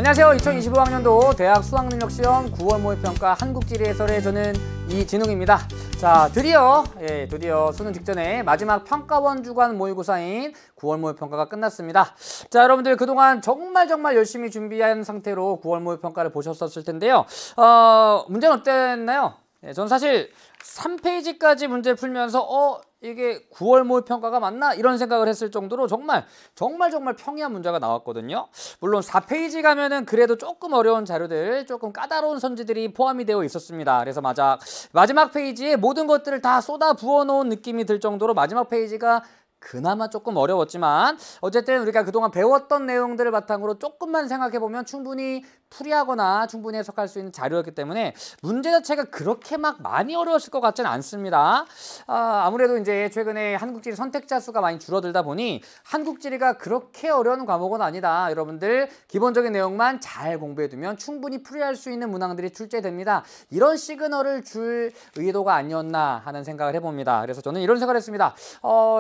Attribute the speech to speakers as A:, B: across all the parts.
A: 안녕하세요. 2025학년도 대학 수학능력시험 9월 모의평가 한국지리 해설의 저는 이진웅입니다. 자, 드디어 수능 직전에 마지막 평가원 주간 모의고사인 9월 모의평가가 끝났습니다. 자, 여러분들 그동안 정말 열심히 준비한 상태로 9월 모의평가를 보셨었을 텐데요. 문제는 어땠나요? 저는 사실 3페이지까지 문제 풀면서 이게 9월 모의평가가 맞나? 이런 생각을 했을 정도로 정말 평이한 문제가 나왔거든요. 물론 4페이지 가면은 그래도 조금 어려운 자료들, 조금 까다로운 선지들이 포함이 되어 있었습니다. 그래서 마지막 페이지에 모든 것들을 다 쏟아 부어 놓은 느낌이 들 정도로 마지막 페이지가 그나마 조금 어려웠지만 어쨌든 우리가 그동안 배웠던 내용들을 바탕으로 조금만 생각해보면 충분히 풀이하거나 충분히 해석할 수 있는 자료였기 때문에 문제 자체가 그렇게 막 많이 어려웠을 것 같지는 않습니다. 아무래도 이제 최근에 한국지리 선택자 수가 많이 줄어들다 보니 한국지리가 그렇게 어려운 과목은 아니다. 여러분들 기본적인 내용만 잘 공부해두면 충분히 풀이할 수 있는 문항들이 출제됩니다. 이런 시그널을 줄 의도가 아니었나 하는 생각을 해봅니다. 그래서 저는 이런 생각을 했습니다.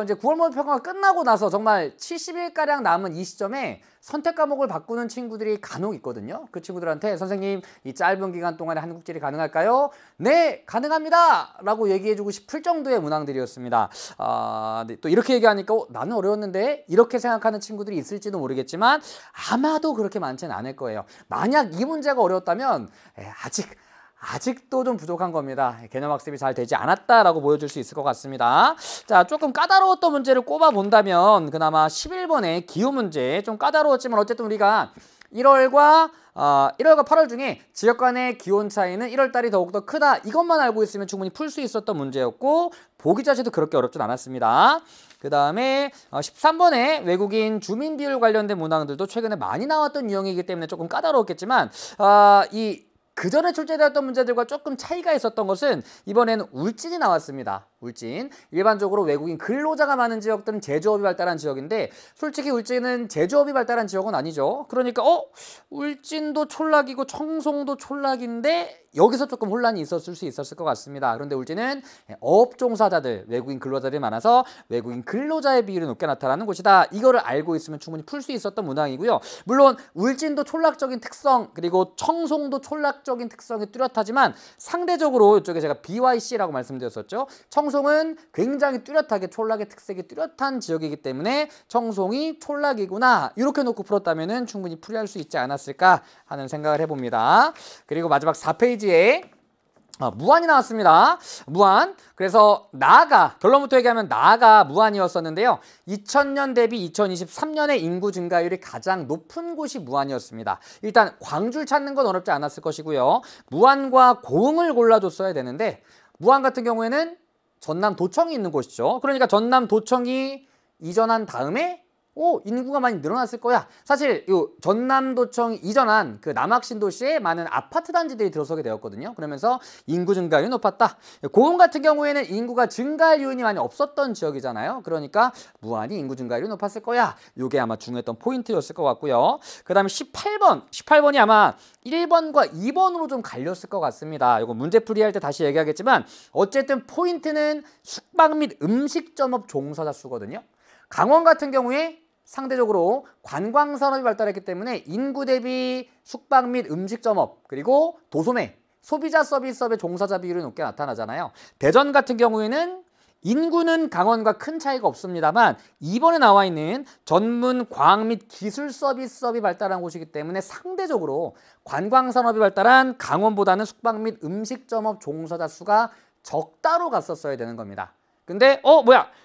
A: 이제 9월 모의평가가 끝나고 나서 정말 70일가량 남은 이 시점에 선택 과목을 바꾸는 친구들이 간혹 있거든요. 그 친구들한테 선생님 이 짧은 기간 동안에 한국지리 가능할까요? 네, 가능합니다! 라고 얘기해주고 싶을 정도의 문항들이었습니다. 또 이렇게 얘기하니까 나는 어려웠는데 이렇게 생각하는 친구들이 있을지도 모르겠지만 아마도 그렇게 많지는 않을 거예요. 만약 이 문제가 어려웠다면 아직도 좀 부족한 겁니다. 개념학습이 잘 되지 않았다라고 보여줄 수 있을 것 같습니다. 자, 조금 까다로웠던 문제를 꼽아본다면 그나마 11번의 기후 문제 좀 까다로웠지만 어쨌든 우리가 1월과 8월 중에 지역 간의 기온 차이는 1월달이 더욱더 크다. 이것만 알고 있으면 충분히 풀 수 있었던 문제였고 보기 자체도 그렇게 어렵진 않았습니다. 그 다음에 13번의 외국인 주민 비율 관련된 문항들도 최근에 많이 나왔던 유형이기 때문에 조금 까다로웠겠지만 그전에 출제되었던 문제들과 조금 차이가 있었던 것은 이번에는 울진이 나왔습니다. 울진. 일반적으로 외국인 근로자가 많은 지역들은 제조업이 발달한 지역인데 솔직히 울진은 제조업이 발달한 지역은 아니죠. 그러니까 울진도 촌락이고 청송도 촌락인데 여기서 조금 혼란이 있었을 수 있었을 것 같습니다. 그런데 울진은 어업 종사자들, 외국인 근로자들이 많아서 외국인 근로자의 비율이 높게 나타나는 곳이다. 이거를 알고 있으면 충분히 풀 수 있었던 문항이고요. 물론 울진도 촌락적인 특성 그리고 청송도 촌락적인 특성이 뚜렷하지만 상대적으로 이쪽에 제가 BYC라고 말씀드렸었죠. 청송은 굉장히 뚜렷하게 촌락의 특색이 뚜렷한 지역이기 때문에 청송이 촌락이구나 이렇게 놓고 풀었다면 충분히 풀이할 수 있지 않았을까 하는 생각을 해봅니다. 그리고 마지막 4페이지에 무한이 나왔습니다. 무한. 그래서 결론부터 얘기하면 나아가 무한이었었는데요. 2000년 대비 2023년의 인구 증가율이 가장 높은 곳이 무한이었습니다. 일단 광주를 찾는 건 어렵지 않았을 것이고요. 무한과 고흥을 골라줬어야 되는데 무한 같은 경우에는 전남 도청이 있는 곳이죠. 그러니까 전남 도청이 이전한 다음에 인구가 많이 늘어났을 거야. 사실 이 전남도청 이전한 그 남학신도시에 많은 아파트 단지들이 들어서게 되었거든요. 그러면서 인구 증가율이 높았다. 고흥 같은 경우에는 인구가 증가할 요인이 많이 없었던 지역이잖아요. 그러니까 무한히 인구 증가율이 높았을 거야. 이게 아마 중요했던 포인트였을 것 같고요. 그 다음에 18번이 아마 1번과 2번으로 좀 갈렸을 것 같습니다. 이거 문제풀이 할 때 다시 얘기하겠지만 어쨌든 포인트는 숙박 및 음식점업 종사자 수거든요. 강원 같은 경우에 상대적으로 관광산업이 발달했기 때문에 인구 대비 숙박 및 음식점업 그리고 도소매, 소비자 서비스업의 종사자 비율이 높게 나타나잖아요. 대전 같은 경우에는 인구는 강원과 큰 차이가 없습니다만 이번에 나와 있는 전문 과학 및 기술 서비스업이 발달한 곳이기 때문에 상대적으로 관광산업이 발달한 강원보다는 숙박 및 음식점업 종사자 수가 적다로 갔었어야 되는 겁니다. 근데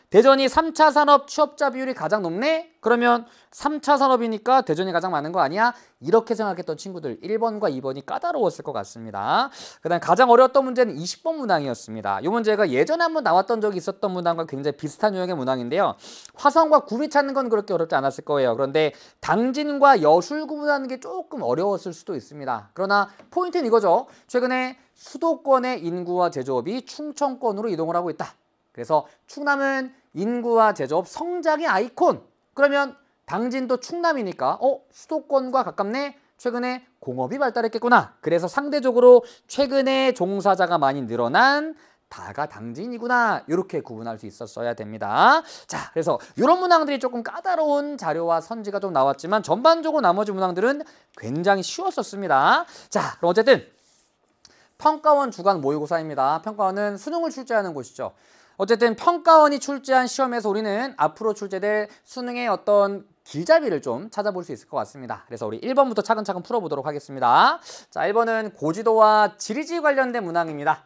A: 대전이 3차 산업 취업자 비율이 가장 높네? 그러면 3차 산업이니까 대전이 가장 많은 거 아니야? 이렇게 생각했던 친구들 1번과 2번이 까다로웠을 것 같습니다. 그 다음 가장 어려웠던 문제는 20번 문항이었습니다. 이 문제가 예전에 한번 나왔던 적이 있었던 문항과 굉장히 비슷한 유형의 문항인데요. 화성과 구미 찾는 건 그렇게 어렵지 않았을 거예요. 그런데 당진과 여술 구분하는 게 조금 어려웠을 수도 있습니다. 그러나 포인트는 이거죠. 최근에 수도권의 인구와 제조업이 충청권으로 이동을 하고 있다. 그래서 충남은 인구와 제조업 성장의 아이콘. 그러면 당진도 충남이니까 수도권과 가깝네. 최근에 공업이 발달했겠구나. 그래서 상대적으로 최근에 종사자가 많이 늘어난 다가 당진이구나 이렇게 구분할 수 있었어야 됩니다. 자, 그래서 이런 문항들이 조금 까다로운 자료와 선지가 좀 나왔지만 전반적으로 나머지 문항들은 굉장히 쉬웠었습니다. 자, 그럼 어쨌든 평가원 주간 모의고사입니다. 평가원은 수능을 출제하는 곳이죠. 어쨌든 평가원이 출제한 시험에서 우리는 앞으로 출제될 수능의 어떤 길잡이를 좀 찾아볼 수 있을 것 같습니다. 그래서 우리 1번부터 차근차근 풀어보도록 하겠습니다. 자, 1번은 고지도와 지리지 관련된 문항입니다.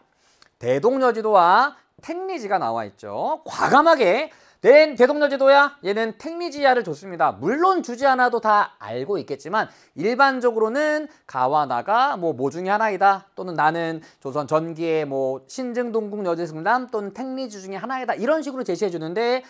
A: 대동여지도와 택리지가 나와 있죠. 과감하게 대동여지도야 얘는 택리지야를 줬습니다. 물론 주지 않아도 다 알고 있겠지만 일반적으로는 가와 나가 뭐 중에 하나이다, 또는 나는 조선 전기의 뭐 신증동국여지승남 또는 택리지 중에 하나이다, 이런 식으로 제시해 주는데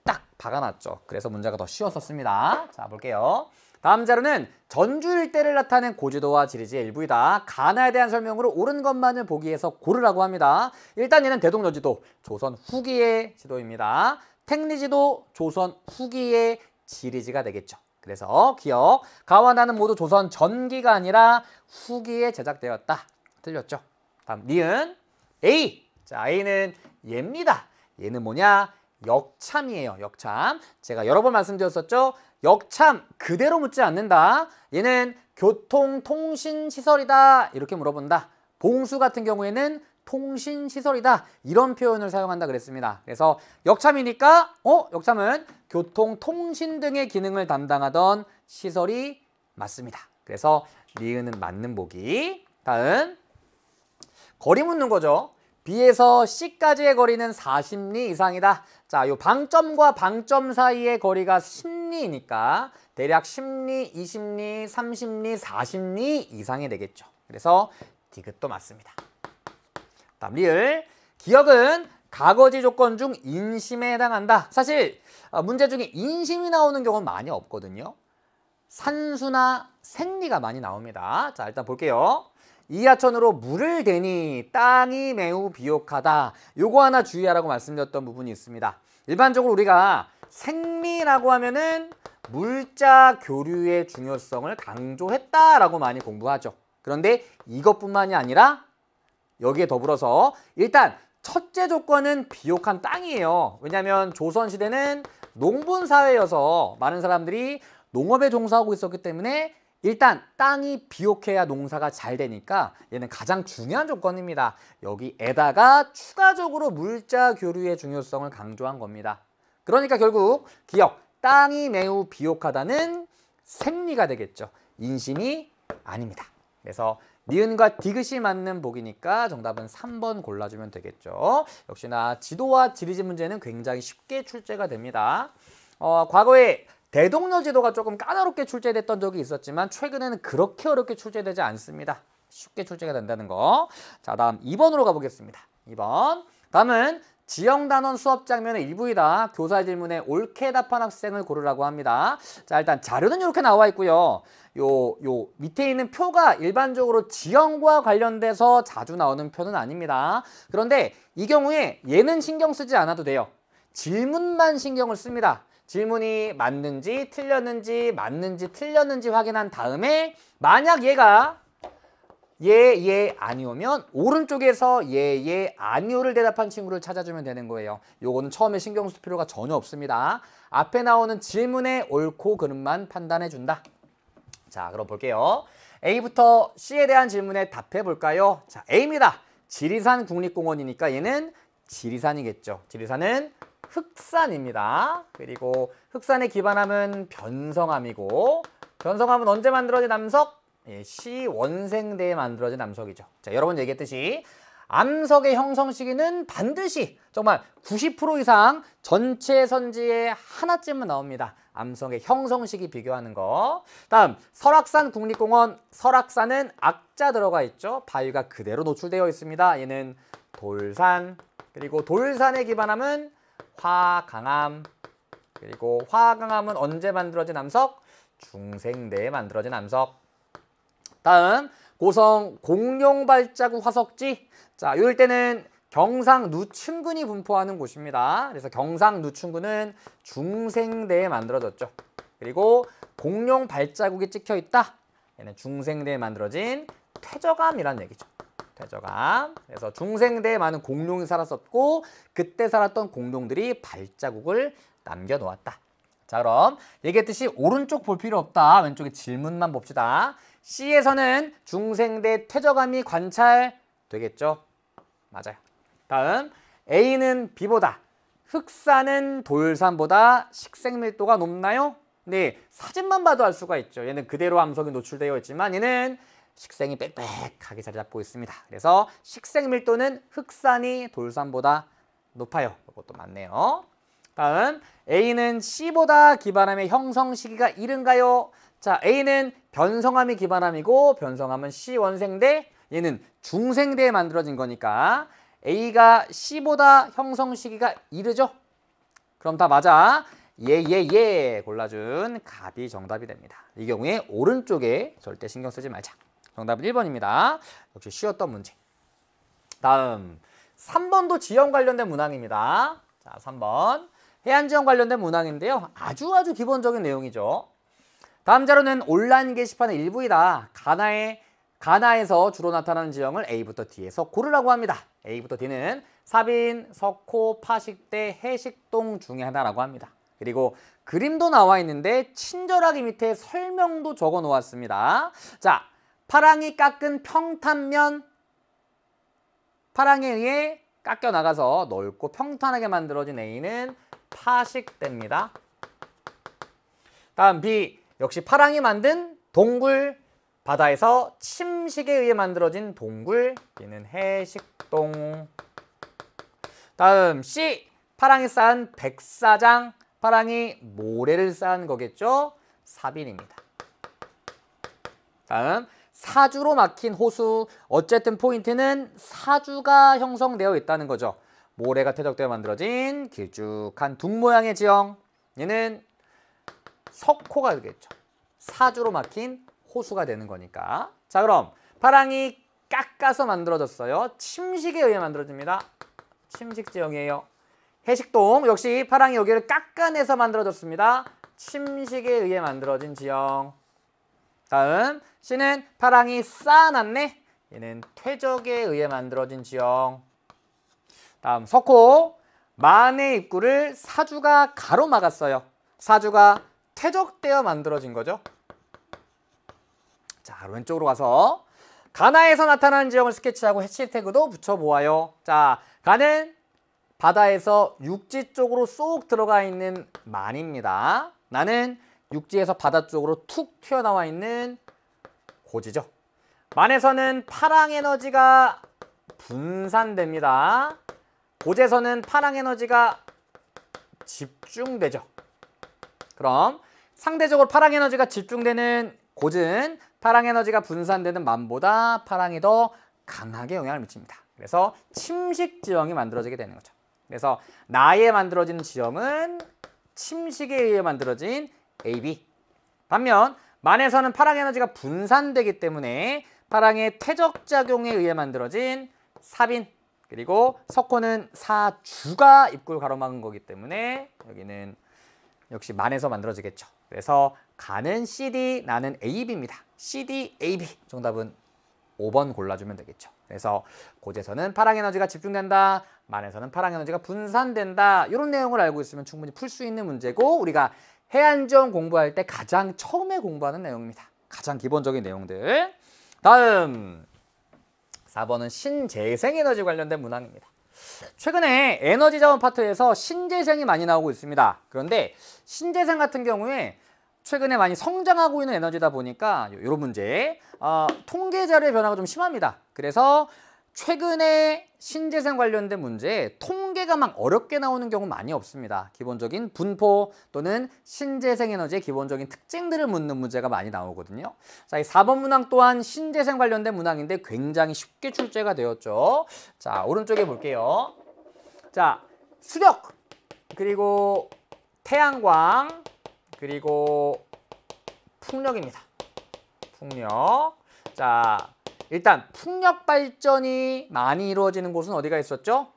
A: 딱 박아놨죠. 그래서 문제가 더 쉬웠었습니다. 자, 볼게요. 다음 자료는 전주 일대를 나타낸 고지도와 지리지의 일부이다. 가나에 대한 설명으로 옳은 것만을 보기 위해서 고르라고 합니다. 일단 얘는 대동여지도, 조선 후기의 지도입니다. 택리지도, 조선 후기의 지리지가 되겠죠. 그래서 기억, 가와 나는 모두 조선 전기가 아니라 후기에 제작되었다. 틀렸죠. 다음 니은 A. 자, A는 얘입니다. 얘는 뭐냐? 역참이에요. 역참. 제가 여러 번 말씀드렸었죠. 역참 그대로 묻지 않는다. 얘는 교통통신시설이다 이렇게 물어본다. 봉수 같은 경우에는 통신시설이다 이런 표현을 사용한다 그랬습니다. 그래서 역참이니까 역참은 교통통신 등의 기능을 담당하던 시설이 맞습니다. 그래서 니은은 맞는 보기. 다음 거리 묻는 거죠. B에서 C까지의 거리는 40리 이상이다. 자, 요 방점과 방점 사이의 거리가 10리니까 대략 10리, 20리, 30리, 40리 이상이 되겠죠. 그래서 디귿도 맞습니다. 다음 리을. 기억은 가거지 조건 중 인심에 해당한다. 사실 문제 중에 인심이 나오는 경우는 많이 없거든요. 산수나 생리가 많이 나옵니다. 자, 일단 볼게요. 이하천으로 물을 대니 땅이 매우 비옥하다. 요거 하나 주의하라고 말씀드렸던 부분이 있습니다. 일반적으로 우리가 생리라고 하면은 물자 교류의 중요성을 강조했다라고 많이 공부하죠. 그런데 이것뿐만이 아니라 여기에 더불어서 일단 첫째 조건은 비옥한 땅이에요. 왜냐하면 조선시대는 농분사회여서 많은 사람들이 농업에 종사하고 있었기 때문에 일단 땅이 비옥해야 농사가 잘 되니까 얘는 가장 중요한 조건입니다. 여기에다가 추가적으로 물자 교류의 중요성을 강조한 겁니다. 그러니까 결국 기억, 땅이 매우 비옥하다는 생리가 되겠죠. 인심이 아닙니다. 그래서 니은과 디귿이 맞는 보기니까 정답은 3번 골라주면 되겠죠. 역시나 지도와 지리지 문제는 굉장히 쉽게 출제가 됩니다. 과거에 대동여지도가 조금 까다롭게 출제됐던 적이 있었지만 최근에는 그렇게 어렵게 출제되지 않습니다. 쉽게 출제가 된다는 거. 자, 다음 2번으로 가보겠습니다. 2번. 다음은 지형단원 수업 장면의 일부이다. 교사 질문에 옳게 답한 학생을 고르라고 합니다. 자, 일단 자료는 이렇게 나와 있고요. 요 밑에 있는 표가 일반적으로 지형과 관련돼서 자주 나오는 표는 아닙니다. 그런데 이 경우에 얘는 신경 쓰지 않아도 돼요. 질문만 신경을 씁니다. 질문이 맞는지 틀렸는지 맞는지 틀렸는지 확인한 다음에 만약 얘가 예 아니오면 오른쪽에서 예 아니오를 대답한 친구를 찾아주면 되는 거예요. 요거는 처음에 신경 쓸 필요가 전혀 없습니다. 앞에 나오는 질문의 옳고 그름만 판단해 준다. 자, 그럼 볼게요. A부터 C에 대한 질문에 답해 볼까요? 자, A입니다. 지리산 국립공원이니까 얘는 지리산이겠죠. 지리산은 흑산입니다. 그리고 흑산의 기반함은 변성암이고, 변성암은 언제 만들어진 암석? 시원생대에 만들어진 암석이죠. 자, 여러 번 얘기했듯이 암석의 형성 시기는 반드시 정말 90% 이상 전체 선지에 하나쯤은 나옵니다. 암석의 형성 시기 비교하는 거. 다음 설악산 국립공원. 설악산은 악자 들어가 있죠. 바위가 그대로 노출되어 있습니다. 얘는 돌산. 그리고 돌산의 기반함은 화강암. 그리고 화강암은 언제 만들어진 암석? 중생대에 만들어진 암석. 다음 고성 공룡 발자국 화석지. 자, 요일 때는 경상 누춘군이 분포하는 곳입니다. 그래서 경상 누춘군은 중생대에 만들어졌죠. 그리고 공룡 발자국이 찍혀 있다. 얘는 중생대에 만들어진 퇴적암이라는 얘기죠. 퇴저감. 그래서 중생대에 많은 공룡이 살았었고 그때 살았던 공룡들이 발자국을 남겨놓았다. 자, 그럼 얘기했듯이 오른쪽 볼 필요 없다. 왼쪽에 질문만 봅시다. C에서는 중생대 퇴저감이 관찰되겠죠? 맞아요. 다음 A는 B보다 흑산은 돌산보다 식생밀도가 높나요? 네, 사진만 봐도 알 수가 있죠. 얘는 그대로 암석이 노출되어 있지만 얘는 식생이 빽빽하게 자리 잡고 있습니다. 그래서 식생밀도는 흑산이 돌산보다 높아요. 이것도 맞네요. 다음 A는 C보다 기반함의 형성 시기가 이른가요? 자, A는 변성함이 기반함이고 변성함은 C 원생대, 얘는 중생대에 만들어진 거니까 A가 C보다 형성 시기가 이르죠? 그럼 다 맞아. 예 골라준 갑이 정답이 됩니다. 이 경우에 오른쪽에 절대 신경 쓰지 말자. 정답은 1번입니다. 역시 쉬웠던 문제. 다음 3번도 지형 관련된 문항입니다. 자, 3번 해안지형 관련된 문항인데요. 아주 기본적인 내용이죠. 다음 자료는 온라인 게시판의 일부이다. 가나에서 주로 나타나는 지형을 A부터 D에서 고르라고 합니다. A부터 D는 사빈, 석호, 파식대, 해식동 중에 하나라고 합니다. 그리고 그림도 나와 있는데 친절하게 밑에 설명도 적어 놓았습니다. 자, 파랑이 깎은 평탄면, 파랑에 의해 깎여 나가서 넓고 평탄하게 만들어진 A는 파식대입니다. 다음 B, 역시 파랑이 만든 동굴, 바다에서 침식에 의해 만들어진 동굴, 얘는 해식동. 다음 C, 파랑이 쌓은 백사장, 파랑이 모래를 쌓은 거겠죠? 사빈입니다. 다음 사주로 막힌 호수, 어쨌든 포인트는 사주가 형성되어 있다는 거죠. 모래가 퇴적되어 만들어진 길쭉한 둥 모양의 지형, 얘는 석호가 되겠죠. 사주로 막힌 호수가 되는 거니까. 자, 그럼 파랑이 깎아서 만들어졌어요. 침식에 의해 만들어집니다. 침식 지형이에요. 해식동 역시 파랑이 여기를 깎아내서 만들어졌습니다. 침식에 의해 만들어진 지형. 다음 C는 파랑이 쌓아놨네. 얘는 퇴적에 의해 만들어진 지형. 다음 석호, 만의 입구를 사주가 가로막았어요. 사주가 퇴적되어 만들어진 거죠. 자, 왼쪽으로 가서 가나에서 나타나는 지형을 스케치하고 해시태그도 붙여보아요. 자, 가는 바다에서 육지 쪽으로 쏙 들어가 있는 만입니다. 나는 육지에서 바다 쪽으로 툭 튀어나와 있는 고지죠. 만에서는 파랑 에너지가 분산됩니다. 고지에서는 파랑 에너지가 집중되죠. 그럼 상대적으로 파랑 에너지가 집중되는 고지는 파랑 에너지가 분산되는 만보다 파랑이 더 강하게 영향을 미칩니다. 그래서 침식 지형이 만들어지게 되는 거죠. 그래서 나에 만들어진 지형은 침식에 의해 만들어진 AB. 반면 만에서는 파랑 에너지가 분산되기 때문에 파랑의 퇴적작용에 의해 만들어진 사빈. 그리고 석호는 사주가 입구를 가로막은 거기 때문에 여기는 역시 만에서 만들어지겠죠. 그래서 가는 CD, 나는 AB입니다. CD, AB. 정답은 5번 골라주면 되겠죠. 그래서 고지에서는 파랑 에너지가 집중된다. 만에서는 파랑 에너지가 분산된다. 이런 내용을 알고 있으면 충분히 풀 수 있는 문제고 우리가 해안지형 공부할 때 가장 처음에 공부하는 내용입니다. 가장 기본적인 내용들. 다음 4번은 신재생에너지 관련된 문항입니다. 최근에 에너지 자원 파트에서 신재생이 많이 나오고 있습니다. 그런데 신재생 같은 경우에 최근에 많이 성장하고 있는 에너지다 보니까 이런 문제 통계 자료의 변화가 좀 심합니다. 그래서 최근에 신재생 관련된 문제에 통계가 막 어렵게 나오는 경우 많이 없습니다. 기본적인 분포 또는 신재생 에너지의 기본적인 특징들을 묻는 문제가 많이 나오거든요. 자, 이 4번 문항 또한 신재생 관련된 문항인데 굉장히 쉽게 출제가 되었죠. 자, 오른쪽에 볼게요. 자, 수력, 그리고 태양광, 그리고 풍력입니다. 풍력. 자, 일단 풍력 발전이 많이 이루어지는 곳은 어디가 있었죠?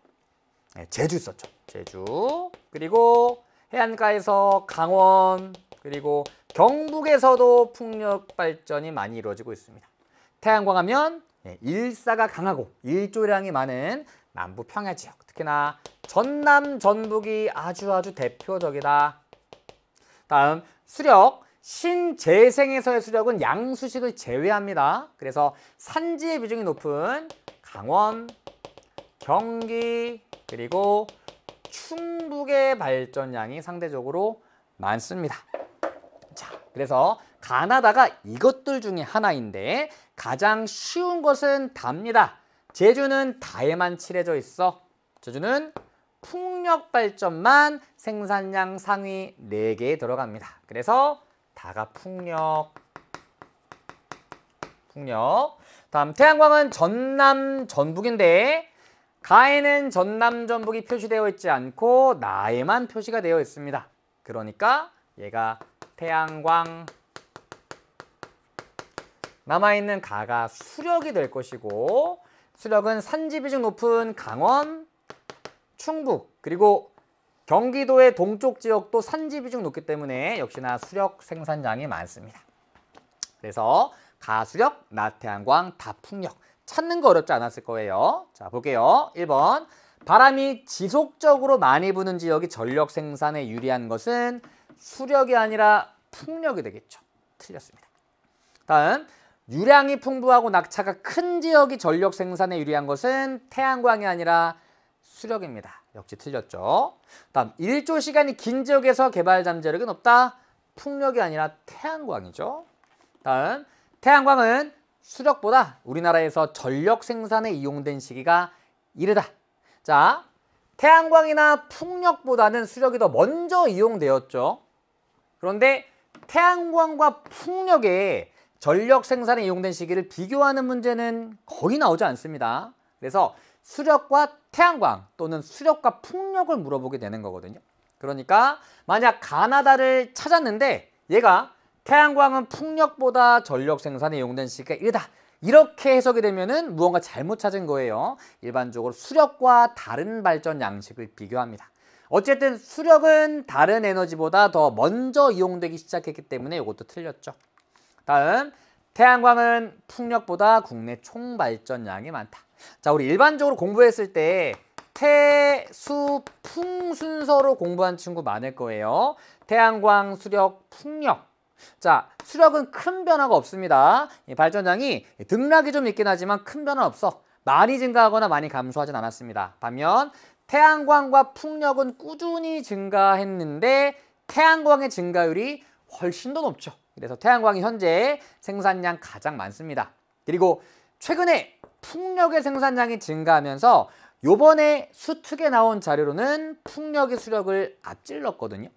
A: 네, 제주 있었죠. 제주. 그리고 해안가에서 강원, 그리고 경북에서도 풍력 발전이 많이 이루어지고 있습니다. 태양광 하면 일사가 강하고 일조량이 많은 남부 평야 지역, 특히나 전남, 전북이 아주 대표적이다. 다음 수력, 신재생에서의 수력은 양수식을 제외합니다. 그래서 산지의 비중이 높은 강원, 경기, 그리고 충북의 발전량이 상대적으로 많습니다. 자, 그래서 가나다가 이것들 중에 하나인데 가장 쉬운 것은 답니다. 제주는 다에만 칠해져 있어. 제주는 풍력 발전만 생산량 상위 4개에 들어갑니다. 그래서 다가 풍력. 다음 태양광은 전남, 전북인데 가에는 전남, 전북이 표시되어 있지 않고 나에만 표시가 되어 있습니다. 그러니까 얘가 태양광. 남아있는 가가 수력이 될 것이고 수력은 산지 비중 높은 강원, 충북, 그리고 경기도의 동쪽 지역도 산지 비중 높기 때문에 역시나 수력 생산량이 많습니다. 그래서 가수력, 나태양광, 다풍력. 찾는 거 어렵지 않았을 거예요. 자, 볼게요. 1번. 바람이 지속적으로 많이 부는 지역이 전력 생산에 유리한 것은 수력이 아니라 풍력이 되겠죠. 틀렸습니다. 다음. 유량이 풍부하고 낙차가 큰 지역이 전력 생산에 유리한 것은 태양광이 아니라 수력입니다. 역시 틀렸죠. 다음, 일조 시간이 긴 지역에서 개발 잠재력이 높다. 풍력이 아니라 태양광이죠. 다음, 태양광은 수력보다 우리나라에서 전력 생산에 이용된 시기가 이르다. 자, 태양광이나 풍력보다는 수력이 더 먼저 이용되었죠. 그런데 태양광과 풍력에 전력 생산에 이용된 시기를 비교하는 문제는 거의 나오지 않습니다. 그래서 수력과 태양광 또는 수력과 풍력을 물어보게 되는 거거든요. 그러니까 만약 가나다를 찾았는데 얘가 태양광은 풍력보다 전력 생산에 이용된 시기가 이르다. 이렇게 해석이 되면은 무언가 잘못 찾은 거예요. 일반적으로 수력과 다른 발전 양식을 비교합니다. 어쨌든 수력은 다른 에너지보다 더 먼저 이용되기 시작했기 때문에 이것도 틀렸죠. 다음, 태양광은 풍력보다 국내 총 발전량이 많다. 자, 우리 일반적으로 공부했을 때 태, 수, 풍 순서로 공부한 친구 많을 거예요. 태양광, 수력, 풍력. 자, 수력은 큰 변화가 없습니다. 이 발전량이 등락이 좀 있긴 하지만 큰 변화 없어. 많이 증가하거나 많이 감소하진 않았습니다. 반면 태양광과 풍력은 꾸준히 증가했는데 태양광의 증가율이 훨씬 더 높죠. 그래서 태양광이 현재 생산량 가장 많습니다. 그리고 최근에 풍력의 생산량이 증가하면서 요번에 수특에 나온 자료로는 풍력의 수력을 앞질렀거든요.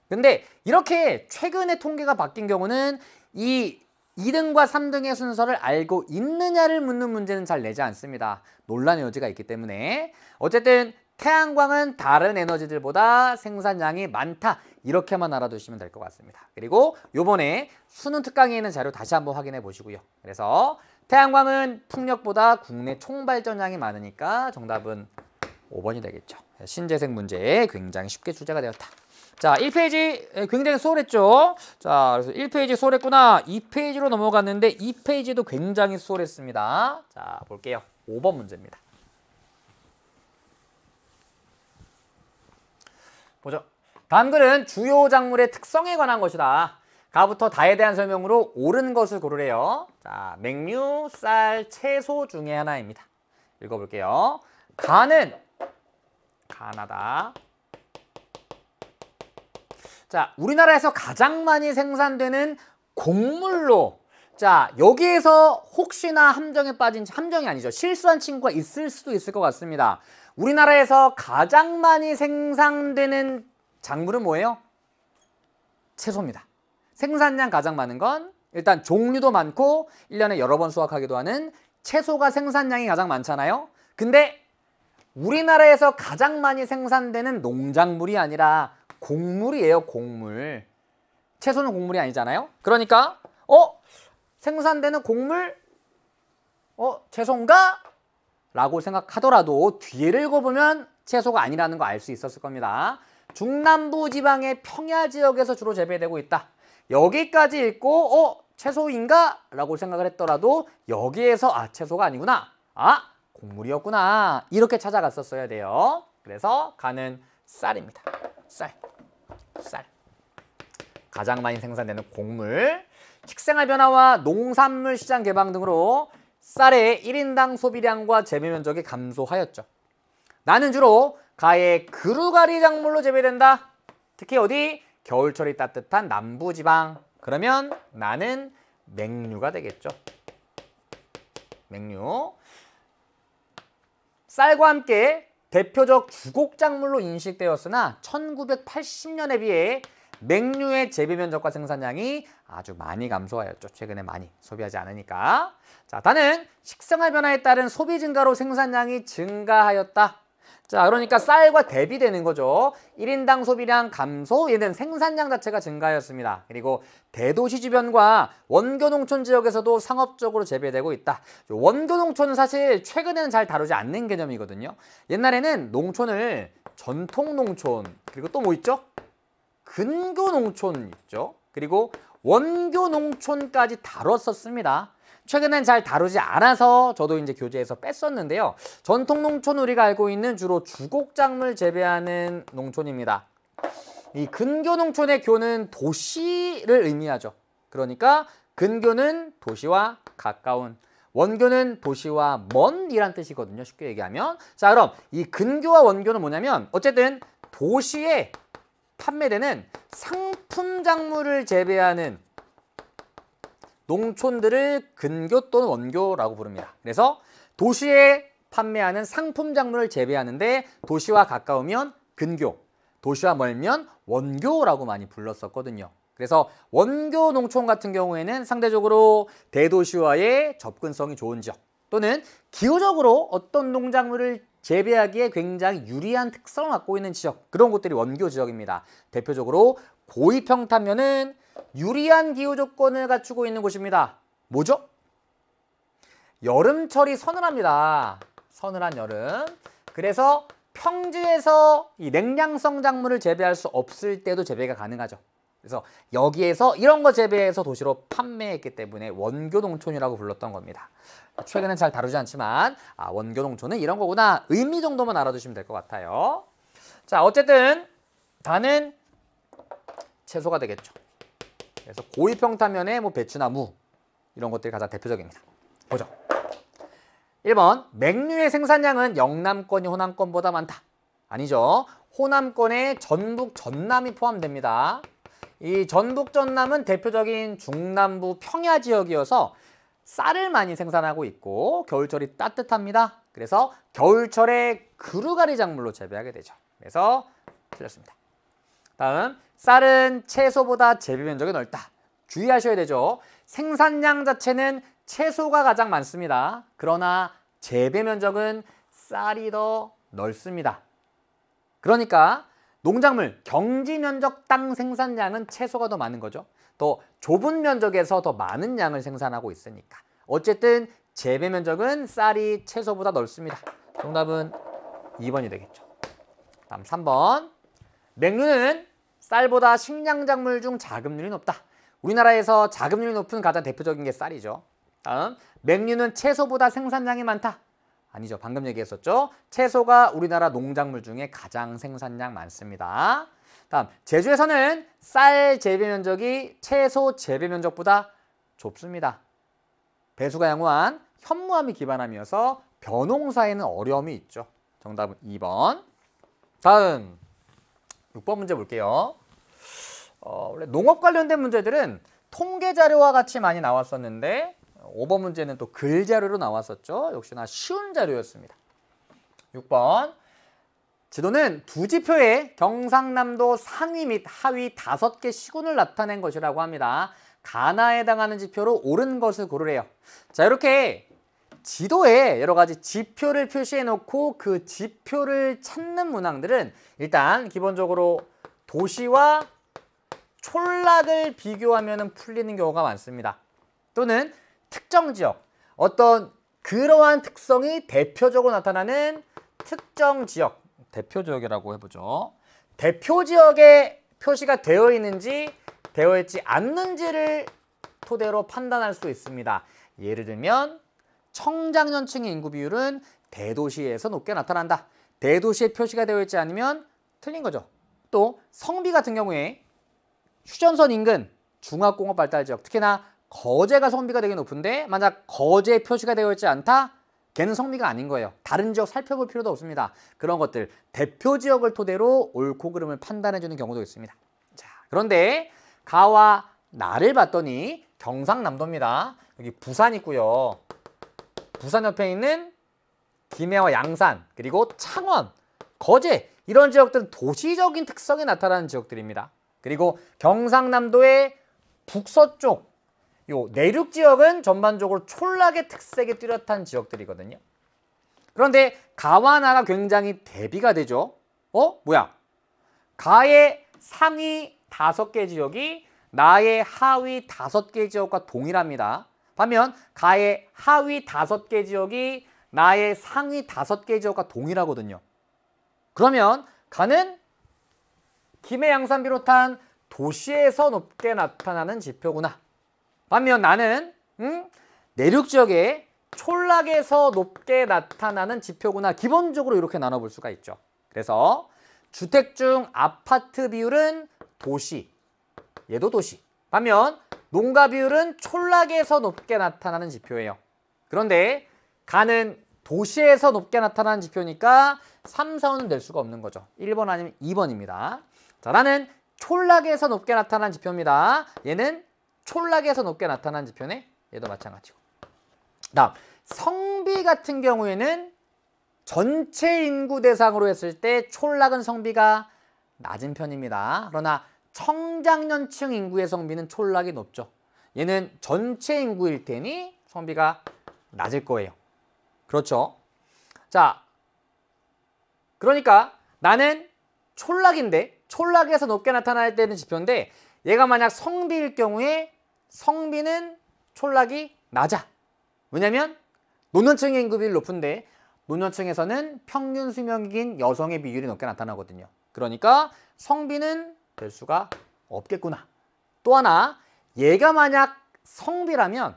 A: 근데 이렇게 최근에 통계가 바뀐 경우는 이 2등과 3등의 순서를 알고 있느냐를 묻는 문제는 잘 내지 않습니다. 논란의 여지가 있기 때문에. 어쨌든 태양광은 다른 에너지들보다 생산량이 많다. 이렇게만 알아두시면 될 것 같습니다. 그리고 요번에 수능 특강에 있는 자료 다시 한번 확인해 보시고요. 그래서 태양광은 풍력보다 국내 총발전량이 많으니까 정답은 5번이 되겠죠. 신재생 문제에 굉장히 쉽게 출제가 되었다. 자, 1페이지 굉장히 수월했죠. 자, 그래서 1페이지 수월했구나. 2페이지로 넘어갔는데 2페이지도 굉장히 수월했습니다. 자, 볼게요. 5번 문제입니다. 보죠. 다음 글은 주요 작물의 특성에 관한 것이다. 가부터 다에 대한 설명으로 옳은 것을 고르래요. 자, 맹류, 쌀, 채소 중에 하나입니다. 읽어볼게요. 가는 가나다. 자, 우리나라에서 가장 많이 생산되는 곡물로, 자, 여기에서 혹시나 함정에 빠진, 함정이 아니죠. 실수한 친구가 있을 수도 있을 것 같습니다. 우리나라에서 가장 많이 생산되는 작물은 뭐예요? 채소입니다. 생산량 가장 많은 건 일단 종류도 많고 1년에 여러 번 수확하기도 하는 채소가 생산량이 가장 많잖아요. 근데 우리나라에서 가장 많이 생산되는 농작물이 아니라 곡물이에요, 곡물. 채소는 곡물이 아니잖아요. 그러니까 생산되는 곡물? 채소인가? 라고 생각하더라도 뒤를 읽어보면 채소가 아니라는 거 알 수 있었을 겁니다. 중남부 지방의 평야 지역에서 주로 재배되고 있다. 여기까지 읽고 채소인가? 라고 생각을 했더라도 여기에서 채소가 아니구나. 곡물이었구나. 이렇게 찾아갔었어야 돼요. 그래서 가는 쌀입니다. 쌀. 가장 많이 생산되는 곡물. 식생활 변화와 농산물 시장 개방 등으로 쌀의 1인당 소비량과 재배 면적이 감소하였죠. 나는 주로 가의 그루가리 작물로 재배된다. 특히 어디? 겨울철이 따뜻한 남부지방. 그러면 나는 맹류가 되겠죠. 맹류. 쌀과 함께 대표적 주곡작물로 인식되었으나 1980년에 비해 맹류의 재배 면적과 생산량이 아주 많이 감소하였죠. 최근에 많이 소비하지 않으니까. 자, 다는 식생활 변화에 따른 소비 증가로 생산량이 증가하였다. 자, 그러니까 쌀과 대비되는 거죠. 1인당 소비량 감소, 얘는 생산량 자체가 증가하였습니다. 그리고 대도시 주변과 원교 농촌 지역에서도 상업적으로 재배되고 있다. 원교 농촌은 사실 최근에는 잘 다루지 않는 개념이거든요. 옛날에는 농촌을 전통 농촌, 그리고 또 뭐 있죠? 근교 농촌 있죠. 그리고 원교 농촌까지 다뤘었습니다. 최근엔 잘 다루지 않아서 저도 이제 교재에서 뺐었는데요. 전통 농촌 우리가 알고 있는 주로 주곡작물 재배하는 농촌입니다. 이 근교 농촌의 교는 도시를 의미하죠. 그러니까 근교는 도시와 가까운, 원교는 도시와 먼이란 뜻이거든요. 쉽게 얘기하면. 자, 그럼 이 근교와 원교는 뭐냐면 어쨌든 도시에 판매되는 상품 작물을 재배하는 농촌들을 근교 또는 원교라고 부릅니다. 그래서 도시에 판매하는 상품 작물을 재배하는데 도시와 가까우면 근교, 도시와 멀면 원교라고 많이 불렀었거든요. 그래서 원교 농촌 같은 경우에는 상대적으로 대도시와의 접근성이 좋은 지역, 또는 기후적으로 어떤 농작물을 재배하기에 굉장히 유리한 특성을 갖고 있는 지역, 그런 곳들이 원교 지역입니다. 대표적으로 고위평탄면은 유리한 기후 조건을 갖추고 있는 곳입니다. 뭐죠? 여름철이 서늘합니다. 서늘한 여름. 그래서 평지에서 이 냉량성 작물을 재배할 수 없을 때도 재배가 가능하죠. 그래서 여기에서 이런 거 재배해서 도시로 판매했기 때문에 원교 농촌이라고 불렀던 겁니다. 최근엔 잘 다루지 않지만 원교 농촌은 이런 거구나. 의미 정도만 알아두시면 될 것 같아요. 자, 어쨌든 다는 채소가 되겠죠. 그래서 고위평탄면에 뭐 배추나 무 이런 것들이 가장 대표적입니다. 보죠. 1번, 맹류의 생산량은 영남권이 호남권보다 많다. 아니죠. 호남권에 전북, 전남이 포함됩니다. 이 전북, 전남은 대표적인 중남부 평야 지역이어서 쌀을 많이 생산하고 있고 겨울철이 따뜻합니다. 그래서 겨울철에 그루가리 작물로 재배하게 되죠. 그래서 틀렸습니다. 다음, 쌀은 채소보다 재배 면적이 넓다. 주의하셔야 되죠. 생산량 자체는 채소가 가장 많습니다. 그러나 재배 면적은 쌀이 더 넓습니다. 그러니까 농작물 경지 면적 땅 생산량은 채소가 더 많은 거죠. 또 좁은 면적에서 더 많은 양을 생산하고 있으니까. 어쨌든 재배 면적은 쌀이 채소보다 넓습니다. 정답은 2번이 되겠죠. 다음 3번. 맹류는 쌀보다 식량작물 중 자급률이 높다. 우리나라에서 자급률이 높은 가장 대표적인 게 쌀이죠. 다음, 맹류는 채소보다 생산량이 많다. 아니죠. 방금 얘기했었죠. 채소가 우리나라 농작물 중에 가장 생산량 많습니다. 다음, 제주에서는 쌀 재배 면적이 채소 재배 면적보다 좁습니다. 배수가 양호한 현무암이 기반함이어서 벼농사에는 어려움이 있죠. 정답은 2번. 다음 6번 문제 볼게요. 원래 농업 관련된 문제들은 통계 자료와 같이 많이 나왔었는데 5번 문제는 또 글 자료로 나왔었죠. 역시나 쉬운 자료였습니다. 6번. 지도는 두 지표의 경상남도 상위 및 하위 5개 시군을 나타낸 것이라고 합니다. 가나에 해당하는 지표로 옳은 것을 고르래요. 자, 이렇게 지도에 여러 가지 지표를 표시해 놓고 그 지표를 찾는 문항들은 일단 기본적으로 도시와 촌락을 비교하면 풀리는 경우가 많습니다. 또는 특정 지역, 어떤 그러한 특성이 대표적으로 나타나는 특정 지역, 대표 지역이라고 해보죠. 대표 지역에 표시가 되어 있는지 되어 있지 않는지를 토대로 판단할 수 있습니다. 예를 들면 청장년층의 인구 비율은 대도시에서 높게 나타난다. 대도시에 표시가 되어 있지 않으면 틀린 거죠. 또 성비 같은 경우에 휴전선 인근 중화공업 발달 지역, 특히나 거제가 성비가 되게 높은데 만약 거제에 표시가 되어 있지 않다? 걔는 성비가 아닌 거예요. 다른 지역 살펴볼 필요도 없습니다. 그런 것들 대표 지역을 토대로 옳고 그름을 판단해 주는 경우도 있습니다. 자, 그런데 가와 나를 봤더니 경상남도입니다. 여기 부산 있고요. 부산 옆에 있는 김해와 양산, 그리고 창원, 거제 이런 지역들은 도시적인 특성이 나타나는 지역들입니다. 그리고 경상남도의 북서쪽 요 내륙 지역은 전반적으로 촌락의 특색이 뚜렷한 지역들이거든요. 그런데 가와 나가 굉장히 대비가 되죠. 뭐야? 가의 상위 5개 지역이 나의 하위 5개 지역과 동일합니다. 반면 가의 하위 5개 지역이 나의 상위 5개 지역과 동일하거든요. 그러면 가는 김해 양산 비롯한 도시에서 높게 나타나는 지표구나. 반면 나는 내륙 지역에 촌락에서 높게 나타나는 지표구나. 기본적으로 이렇게 나눠볼 수가 있죠. 그래서 주택 중 아파트 비율은 도시, 얘도 도시. 반면 농가 비율은 촌락에서 높게 나타나는 지표예요. 그런데 가는 도시에서 높게 나타나는 지표니까 3, 4호는 될 수가 없는 거죠. 1번 아니면 2번입니다. 자, 나는 촌락에서 높게 나타나는 지표입니다. 얘는 촌락에서 높게 나타나는 지표네. 얘도 마찬가지고. 다음, 성비 같은 경우에는 전체 인구 대상으로 했을 때 촌락은 성비가 낮은 편입니다. 그러나 청장년층 인구의 성비는 촌락이 높죠. 얘는 전체 인구일 테니 성비가 낮을 거예요. 그렇죠? 자, 그러니까 나는 촌락인데 촌락에서 높게 나타날 때는 지표인데 얘가 만약 성비일 경우에 성비는 촌락이 낮아. 왜냐면 노년층의 인구 비율이 높은데 노년층에서는 평균 수명이 긴 여성의 비율이 높게 나타나거든요. 그러니까 성비는 될 수가 없겠구나. 또 하나, 얘가 만약 성비라면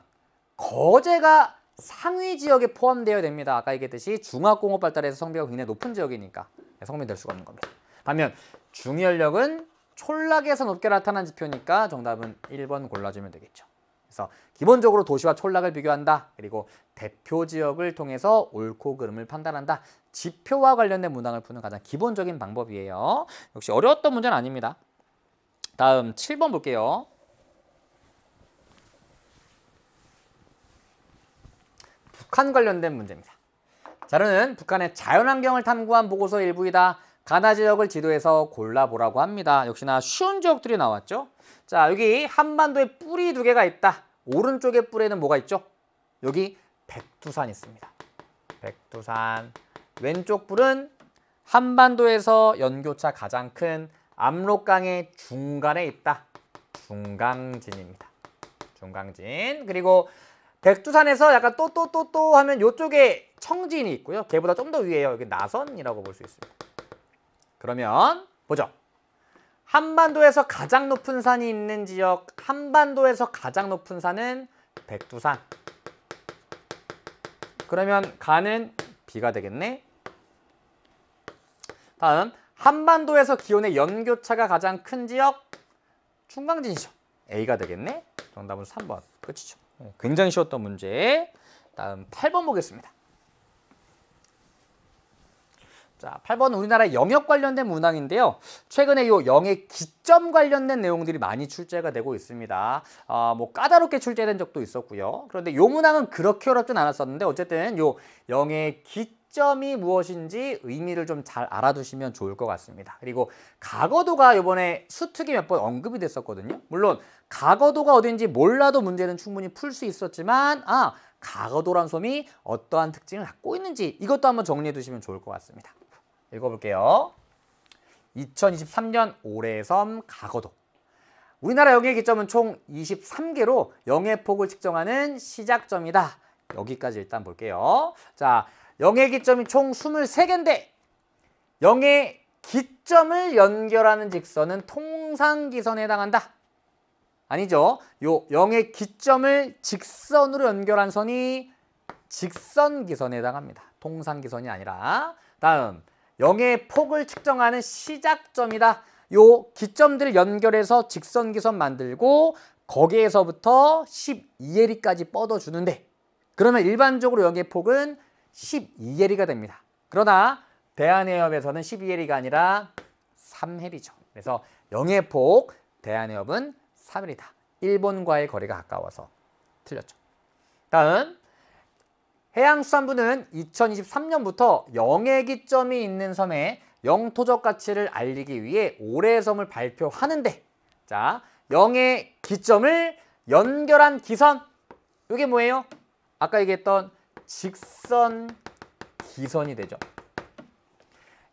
A: 거제가 상위 지역에 포함되어야 됩니다. 아까 얘기했듯이 중화공업 발달해서 성비가 굉장히 높은 지역이니까 성비 될 수가 없는 겁니다. 반면 중위연력은 촌락에서 높게 나타난 지표니까 정답은 1번 골라주면 되겠죠. 그래서 기본적으로 도시와 촌락을 비교한다. 그리고 대표 지역을 통해서 옳고 그름을 판단한다. 지표와 관련된 문항을 푸는 가장 기본적인 방법이에요. 역시 어려웠던 문제는 아닙니다. 다음 7번 볼게요. 북한 관련된 문제입니다. 자료는 북한의 자연환경을 탐구한 보고서 일부이다. 가나 지역을 지도에서 골라보라고 합니다. 역시나 쉬운 지역들이 나왔죠. 자, 여기 한반도에 뿔이 2개가 있다. 오른쪽의 뿔에는 뭐가 있죠? 여기 백두산 있습니다. 백두산. 왼쪽 뿔은 한반도에서 연교차 가장 큰 압록강의 중간에 있다. 중강진입니다. 중강진. 그리고 백두산에서 약간 또 하면 이쪽에 청진이 있고요. 걔보다 좀 더 위에요. 여기 나선이라고 볼 수 있습니다. 그러면 보죠. 한반도에서 가장 높은 산이 있는 지역, 한반도에서 가장 높은 산은 백두산. 그러면 가는 B가 되겠네. 다음, 한반도에서 기온의 연교차가 가장 큰 지역, 중강진이죠. A가 되겠네. 정답은 3번. 끝이죠. 굉장히 쉬웠던 문제. 다음 8번 보겠습니다. 자, 8번은 우리나라 영역 관련된 문항인데요. 최근에 요 영의 기점 관련된 내용들이 많이 출제가 되고 있습니다. 뭐 까다롭게 출제된 적도 있었고요. 그런데 요 문항은 그렇게 어렵진 않았었는데 어쨌든 요 영의 기점이 무엇인지 의미를 좀 잘 알아두시면 좋을 것 같습니다. 그리고 가거도가 이번에 수특이 몇 번 언급이 됐었거든요. 물론 가거도가 어딘지 몰라도 문제는 충분히 풀 수 있었지만 가거도란 섬이 어떠한 특징을 갖고 있는지 이것도 한번 정리해 두시면 좋을 것 같습니다. 읽어볼게요. 2023년 올해의 섬 가거도. 우리나라 영의 기점은 총 23개로 영의 폭을 측정하는 시작점이다. 여기까지 일단 볼게요. 자, 영의 기점이 총 23개인데 영의 기점을 연결하는 직선은 통상기선에 해당한다. 아니죠. 요 0의 기점을 직선으로 연결한 선이 직선기선에 해당합니다. 통상기선이 아니라. 다음 0의 폭을 측정하는 시작점이다. 요 기점들을 연결해서 직선기선 만들고 거기에서부터 12mm까지 뻗어주는데 그러면 일반적으로 0의 폭은 12mm가 됩니다. 그러나 대한해협에서는 12mm가 아니라 3mm죠. 그래서 0의 폭, 대한해협은 3mm다. 일본과의 거리가 가까워서 틀렸죠. 다음 해양수산부는 2023년부터 0의 기점이 있는 섬의 영토적 가치를 알리기 위해 올해섬을 발표하는데 자 0의 기점을 연결한 기선 이게 뭐예요? 아까 얘기했던 직선 기선이 되죠.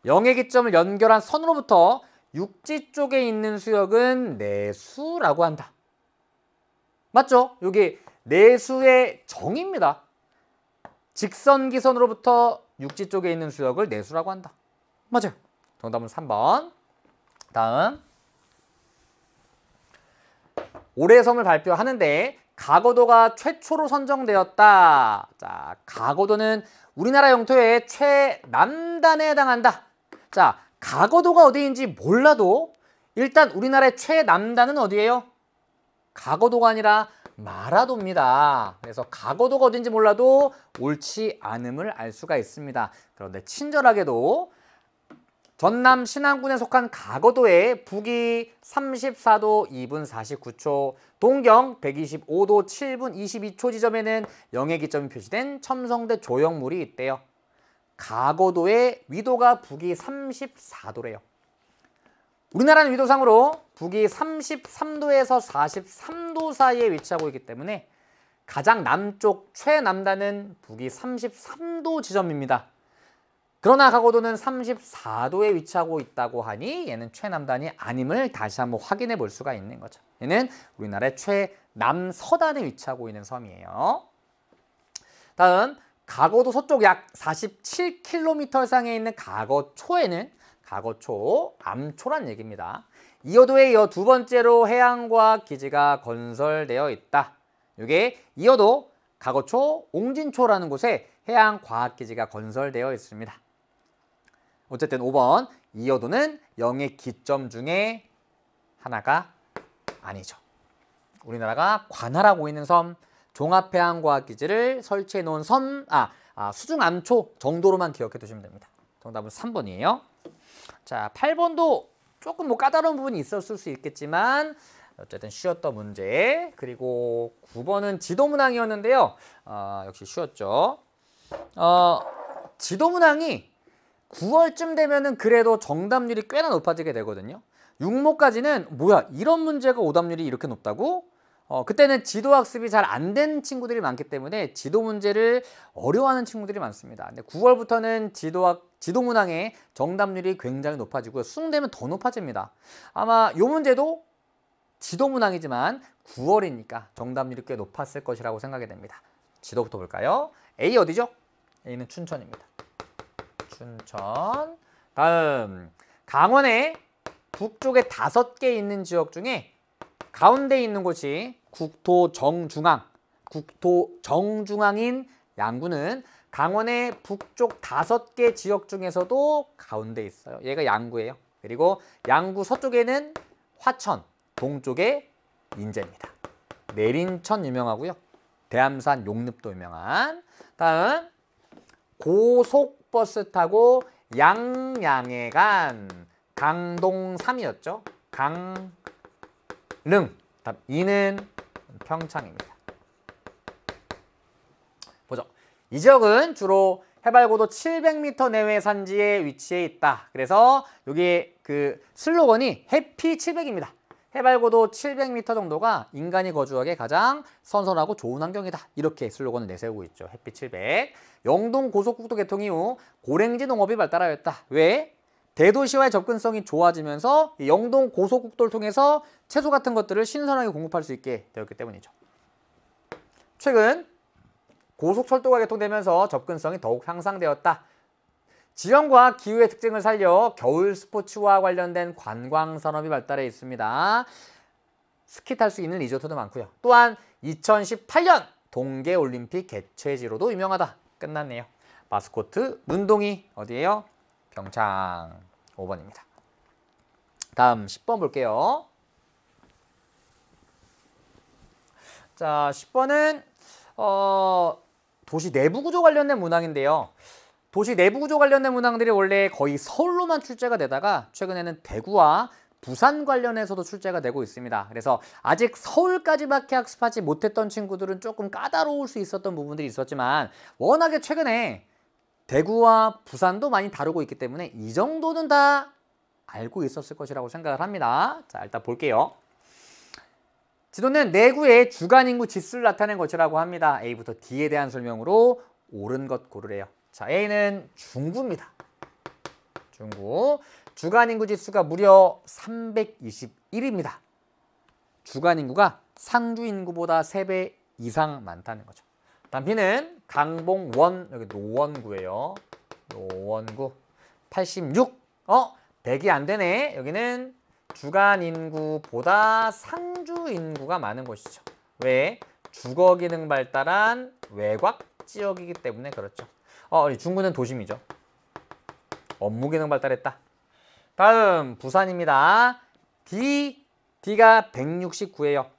A: 0의 기점을 연결한 선으로부터 육지 쪽에 있는 수역은 내수라고 한다. 맞죠? 이게 내수의 정의입니다. 직선기선으로부터 육지 쪽에 있는 수역을 내수라고 한다. 맞아요. 정답은 3번. 다음 올해섬을 발표하는데 가거도가 최초로 선정되었다. 자, 가거도는 우리나라 영토의 최남단에 해당한다. 자, 가거도가 어디인지 몰라도 일단 우리나라의 최남단은 어디예요? 가거도가 아니라 마라도입니다. 그래서 가거도가 어딘지 몰라도 옳지 않음을 알 수가 있습니다. 그런데 친절하게도 전남 신안군에 속한 가거도의 북위 34도 2분 49초, 동경 125도 7분 22초 지점에는 0의 기점이 표시된 첨성대 조형물이 있대요. 가거도의 위도가 북위 34도래요. 우리나라는 위도상으로 북위 33도에서 43도 사이에 위치하고 있기 때문에 가장 남쪽 최남단은 북위 33도 지점입니다. 그러나 가거도는 34도에 위치하고 있다고 하니 얘는 최남단이 아님을 다시 한번 확인해 볼 수가 있는 거죠. 얘는 우리나라의 최남서단에 위치하고 있는 섬이에요. 다음 가거도 서쪽 약 47km 상에 있는 가거초에는 가거초, 암초란 얘기입니다. 이어도에 이어 두 번째로 해양과학 기지가 건설되어 있다. 이게 이어도, 가거초, 옹진초라는 곳에 해양과학기지가 건설되어 있습니다. 어쨌든 5번, 이어도는 0의 기점 중에 하나가 아니죠. 우리나라가 관할하고 있는 섬, 종합해양과학기지를 설치해 놓은 섬, 수중암초 정도로만 기억해 두시면 됩니다. 정답은 3번이에요. 자, 8번도 조금 까다로운 부분이 있었을 수 있겠지만 어쨌든 쉬웠던 문제. 그리고 9번은 지도문항이었는데요. 역시 쉬웠죠. 지도문항이 9월쯤 되면은 그래도 정답률이 꽤나 높아지게 되거든요. 6모까지는 뭐야, 이런 문제가 오답률이 이렇게 높다고? 그때는 지도학습이 잘 안 된 친구들이 많기 때문에 지도 문제를 어려워하는 친구들이 많습니다. 근데 9월부터는 지도문항의 정답률이 굉장히 높아지고요. 수능되면 더 높아집니다. 아마 이 문제도 지도문항이지만 9월이니까 정답률이 꽤 높았을 것이라고 생각이 됩니다. 지도부터 볼까요? A 어디죠? A는 춘천입니다. 춘천. 다음, 강원의 북쪽에 5개 있는 지역 중에 가운데 있는 곳이 국토 정중앙인 양구는 강원의 북쪽 5개 지역 중에서도 가운데 있어요. 얘가 양구예요. 그리고 양구 서쪽에는 화천, 동쪽에 인제입니다. 내린천 유명하고요. 대암산 용립도 유명한. 다음, 고속버스 타고 양양에 간 강동삼이었죠. 강릉. 다음 이는 평창입니다. 보죠. 이 지역은 주로 해발고도 700m 내외 산지에 위치해 있다. 그래서 여기 그 슬로건이 해피 700입니다. 해발고도 700m 정도가 인간이 거주하기에 가장 선선하고 좋은 환경이다. 이렇게 슬로건을 내세우고 있죠. 해피 700. 영동 고속국도 개통 이후 고랭지 농업이 발달하였다. 왜? 대도시와의 접근성이 좋아지면서 영동 고속국도를 통해서 채소 같은 것들을 신선하게 공급할 수 있게 되었기 때문이죠. 최근 고속철도가 개통되면서 접근성이 더욱 향상되었다. 지형과 기후의 특징을 살려 겨울 스포츠와 관련된 관광산업이 발달해 있습니다. 스키 탈 수 있는 리조트도 많고요. 또한 2018년 동계올림픽 개최지로도 유명하다. 끝났네요. 마스코트 눈동이 어디예요? 평창 5번입니다. 다음 10번 볼게요. 자, 10번은 도시 내부 구조 관련된 문항인데요. 도시 내부 구조 관련된 문항들이 원래 거의 서울로만 출제가 되다가 최근에는 대구와 부산 관련해서도 출제가 되고 있습니다. 그래서 아직 서울까지밖에 학습하지 못했던 친구들은 조금 까다로울 수 있었던 부분들이 있었지만 워낙에 최근에 대구와 부산도 많이 다루고 있기 때문에 이 정도는 다 알고 있었을 것이라고 생각을 합니다. 자, 일단 볼게요. 지도는 내구의 주간 인구 지수를 나타낸 것이라고 합니다. A부터 D에 대한 설명으로 옳은 것 고르래요. 자, A는 중구입니다. 중구. 주간 인구 지수가 무려 321입니다. 주간 인구가 상주 인구보다 3배 이상 많다는 거죠. 다음 B는 강봉원, 여기 노원구예요. 노원구 86. 100이 안 되네. 여기는 주간 인구보다 상주 인구가 많은 곳이죠. 왜? 주거 기능 발달한 외곽 지역이기 때문에 그렇죠. 중구는 도심이죠. 업무 기능 발달했다. 다음 부산입니다. D가 169예요.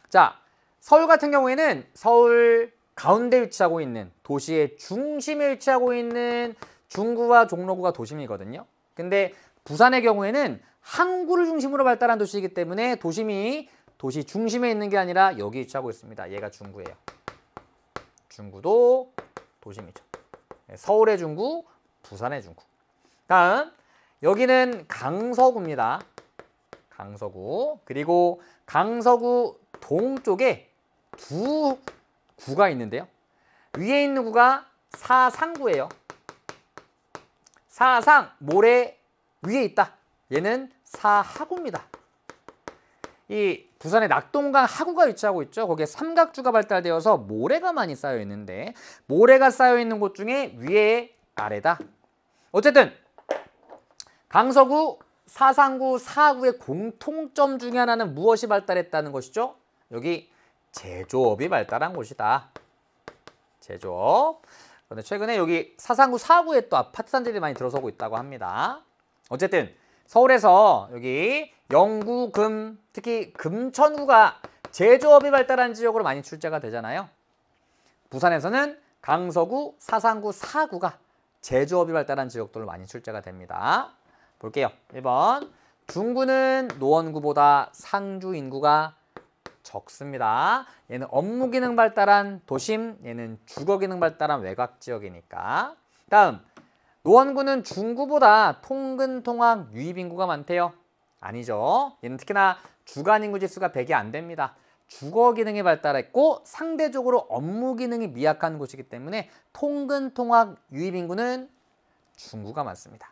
A: 자, 서울 같은 경우에는 서울 가운데 위치하고 있는 도시의 중심에 위치하고 있는 중구와 종로구가 도심이거든요. 근데 부산의 경우에는 항구를 중심으로 발달한 도시이기 때문에 도심이 도시 중심에 있는 게 아니라 여기 위치하고 있습니다. 얘가 중구예요. 중구도 도심이죠. 서울의 중구, 부산의 중구. 다음 여기는 강서구입니다. 강서구. 그리고 강서구 동쪽에 두 구가 있는데요. 위에 있는 구가 사상구예요. 사상, 모래 위에 있다. 얘는 사하구입니다. 이 부산의 낙동강 하구가 위치하고 있죠. 거기에 삼각주가 발달되어서 모래가 많이 쌓여 있는데 모래가 쌓여 있는 곳 중에 위에 아래다. 어쨌든 강서구, 사상구, 사하구의 공통점 중에 하나는 무엇이 발달했다는 것이죠? 여기 제조업이 발달한 곳이다. 제조업. 그런데 최근에 여기 사상구, 사하구에 또 아파트 단지들이 많이 들어서고 있다고 합니다. 어쨌든 서울에서 여기 영구, 금, 특히 금천구가 제조업이 발달한 지역으로 많이 출제가 되잖아요. 부산에서는 강서구, 사상구, 사하구가 제조업이 발달한 지역들로 많이 출제가 됩니다. 볼게요. 1번. 중구는 노원구보다 상주 인구가 적습니다. 얘는 업무 기능 발달한 도심, 얘는 주거 기능 발달한 외곽 지역이니까. 다음. 노원구는 중구보다 통근, 통학, 유입 인구가 많대요. 아니죠. 얘는 특히나 주간 인구 지수가 100이 안 됩니다. 주거 기능이 발달했고 상대적으로 업무 기능이 미약한 곳이기 때문에 통근, 통학, 유입 인구는 중구가 많습니다.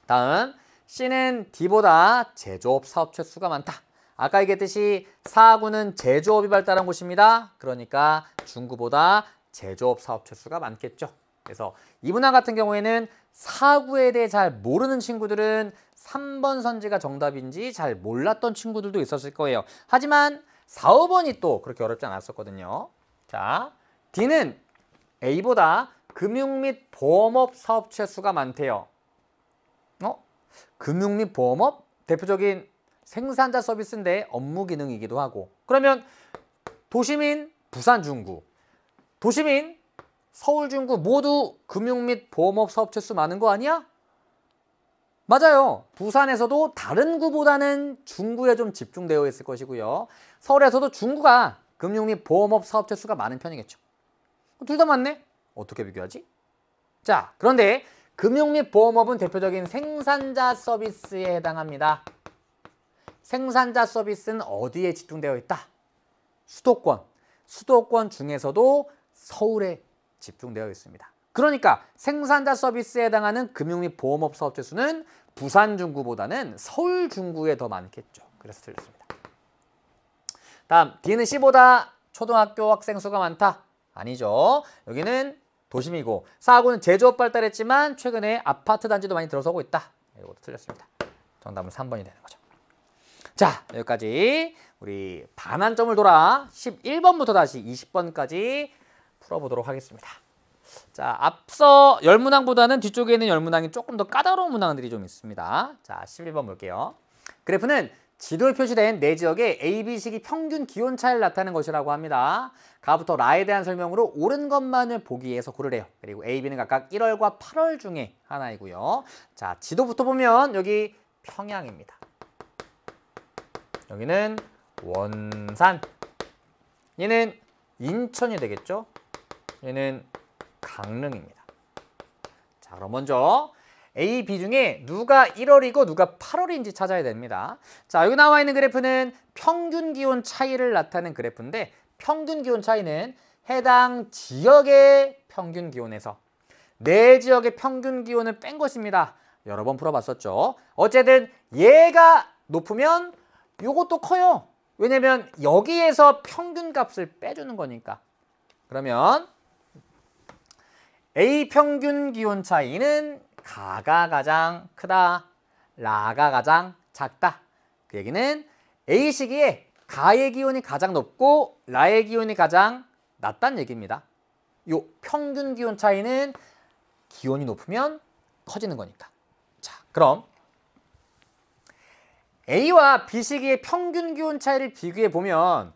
A: 다음 C는 D보다 제조업 사업체 수가 많다. 아까 얘기했듯이 사하구는 제조업이 발달한 곳입니다. 그러니까 중구보다 제조업 사업체 수가 많겠죠. 그래서 이 문항 같은 경우에는 사하구에 대해 잘 모르는 친구들은 3번 선지가 정답인지 잘 몰랐던 친구들도 있었을 거예요. 하지만 4, 5번이 또 그렇게 어렵지 않았었거든요. 자, D는 A보다 금융 및 보험업 사업체 수가 많대요. 금융 및 보험업? 대표적인 생산자 서비스인데 업무 기능이기도 하고. 그러면 도심인 부산 중구, 도심인 서울 중구 모두 금융 및 보험업 사업체 수 많은 거 아니야? 맞아요. 부산에서도 다른 구보다는 중구에 좀 집중되어 있을 것이고요. 서울에서도 중구가 금융 및 보험업 사업체 수가 많은 편이겠죠. 둘 다 맞네? 어떻게 비교하지? 자, 그런데 금융 및 보험업은 대표적인 생산자 서비스에 해당합니다. 생산자 서비스는 어디에 집중되어 있다? 수도권. 수도권 중에서도 서울에 집중되어 있습니다. 그러니까 생산자 서비스에 해당하는 금융 및 보험업 사업체 수는 부산 중구보다는 서울 중구에 더 많겠죠. 그래서 틀렸습니다. 다음, D는 C보다 초등학교 학생 수가 많다. 아니죠. 여기는 도심이고 사하구는 제조업 발달했지만 최근에 아파트 단지도 많이 들어서고 있다. 이것도 틀렸습니다. 정답은 3번이 되는 거죠. 자, 여기까지 우리 반환점을 돌아 11번부터 다시 20번까지 풀어보도록 하겠습니다. 자, 앞서 열문항보다는 뒤쪽에 있는 열문항이 조금 더 까다로운 문항들이 좀 있습니다. 자, 11번 볼게요. 그래프는 지도에 표시된 네 지역의 A, B 식이 평균 기온 차이를 나타내는 것이라고 합니다. 가부터 라에 대한 설명으로 옳은 것만을 보기 위해서 고르래요. 그리고 A, B는 각각 1월과 8월 중에 하나이고요. 자, 지도부터 보면 여기 평양입니다. 여기는 원산, 얘는 인천이 되겠죠. 얘는 강릉입니다. 자, 그럼 먼저 A, B 중에 누가 1월이고 누가 8월인지 찾아야 됩니다. 자, 여기 나와 있는 그래프는 평균 기온 차이를 나타내는 그래프인데 평균 기온 차이는 해당 지역의 평균 기온에서 네 지역의 평균 기온을 뺀 것입니다. 여러 번 풀어봤었죠. 어쨌든 얘가 높으면 요것도 커요. 왜냐면 여기에서 평균 값을 빼주는 거니까. 그러면 A 평균 기온 차이는 가가 가장 크다, 라가 가장 작다. 그 얘기는 A 시기에 가의 기온이 가장 높고 라의 기온이 가장 낮다는 얘기입니다. 요 평균 기온 차이는 기온이 높으면 커지는 거니까. 자, 그럼 A와 B 시기의 평균 기온 차이를 비교해 보면,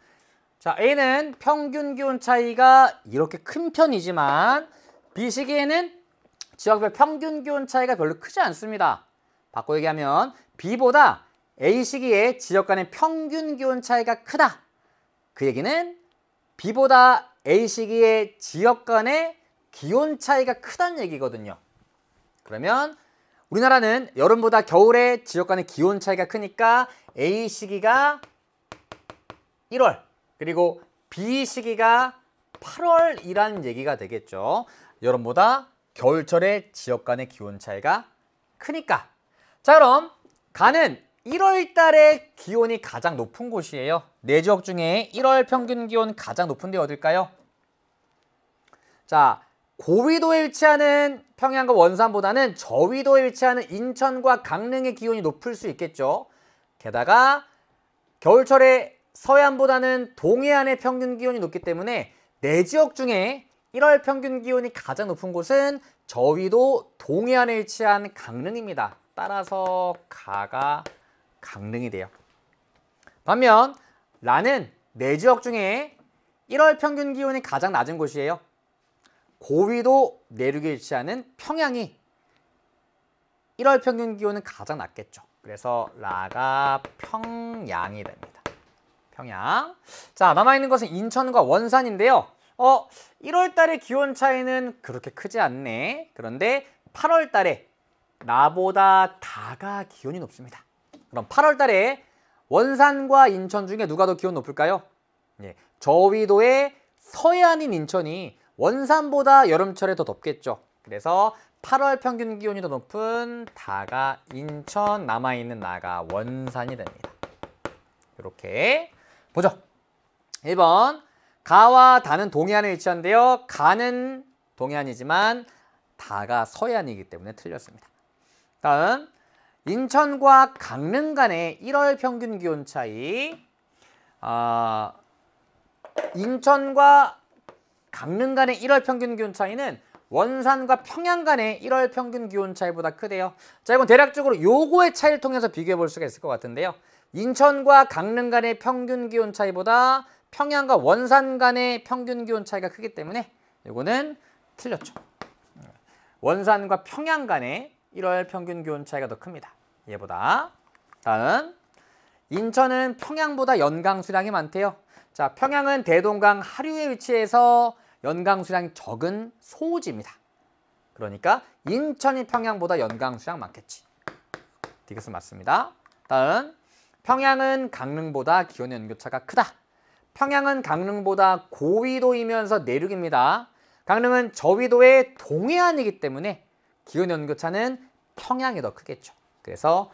A: 자, A는 평균 기온 차이가 이렇게 큰 편이지만 B 시기에는 지역별 평균 기온 차이가 별로 크지 않습니다. 바꿔 얘기하면 B보다 A 시기에 지역 간의 평균 기온 차이가 크다. 그 얘기는 B보다 A 시기에 지역 간의 기온 차이가 크다는 얘기거든요. 그러면 우리나라는 여름보다 겨울에 지역 간의 기온 차이가 크니까 A 시기가 1월, 그리고 B 시기가 8월이라는 얘기가 되겠죠. 여름보다 겨울철에 지역 간의 기온 차이가 크니까. 자, 그럼 가는 1월 달에 기온이 가장 높은 곳이에요. 네 지역 중에 1월 평균 기온 가장 높은 데 어딜까요? 자, 고위도에 위치하는 평양과 원산보다는 저위도에 위치하는 인천과 강릉의 기온이 높을 수 있겠죠. 게다가 겨울철에 서해안보다는 동해안의 평균 기온이 높기 때문에 네 지역 중에 1월 평균 기온이 가장 높은 곳은 저위도 동해안에 위치한 강릉입니다. 따라서 가가 강릉이 돼요. 반면 라는 네 지역 중에 1월 평균 기온이 가장 낮은 곳이에요. 고위도 내륙에 위치하는 평양이 1월 평균 기온은 가장 낮겠죠. 그래서 라가 평양이 됩니다. 평양. 자, 남아있는 것은 인천과 원산인데요. 1월 달의 기온 차이는 그렇게 크지 않네. 그런데 8월 달에 나보다 다가 기온이 높습니다. 그럼 8월 달에 원산과 인천 중에 누가 더 기온 높을까요? 예, 저위도의 서해안인 인천이 원산보다 여름철에 더 덥겠죠. 그래서 8월 평균 기온이 더 높은 다가 인천, 남아있는 나가 원산이 됩니다. 이렇게 보죠. 1번 가와 다는 동해안에 위치한데요. 가는 동해안이지만 다가 서해안이기 때문에 틀렸습니다. 다음 인천과 강릉 간의 1월 평균 기온 차이. 인천과 강릉 간의 1월 평균 기온 차이는 원산과 평양 간의 1월 평균 기온 차이보다 크대요. 자, 이건 대략적으로 요거의 차이를 통해서 비교해 볼 수가 있을 것 같은데요. 인천과 강릉 간의 평균 기온 차이보다 평양과 원산 간의 평균 기온 차이가 크기 때문에 요거는 틀렸죠. 원산과 평양 간의 1월 평균 기온 차이가 더 큽니다. 얘보다. 다음 인천은 평양보다 연강 수량이 많대요. 자, 평양은 대동강 하류에 위치해서 연강 수량이 적은 소지입니다. 그러니까 인천이 평양보다 연강 수량 많겠지. 이것은 맞습니다. 다음 평양은 강릉보다 기온의 연교차가 크다. 평양은 강릉보다 고위도이면서 내륙입니다. 강릉은 저위도의 동해안이기 때문에 기온 연교차는 평양이 더 크겠죠. 그래서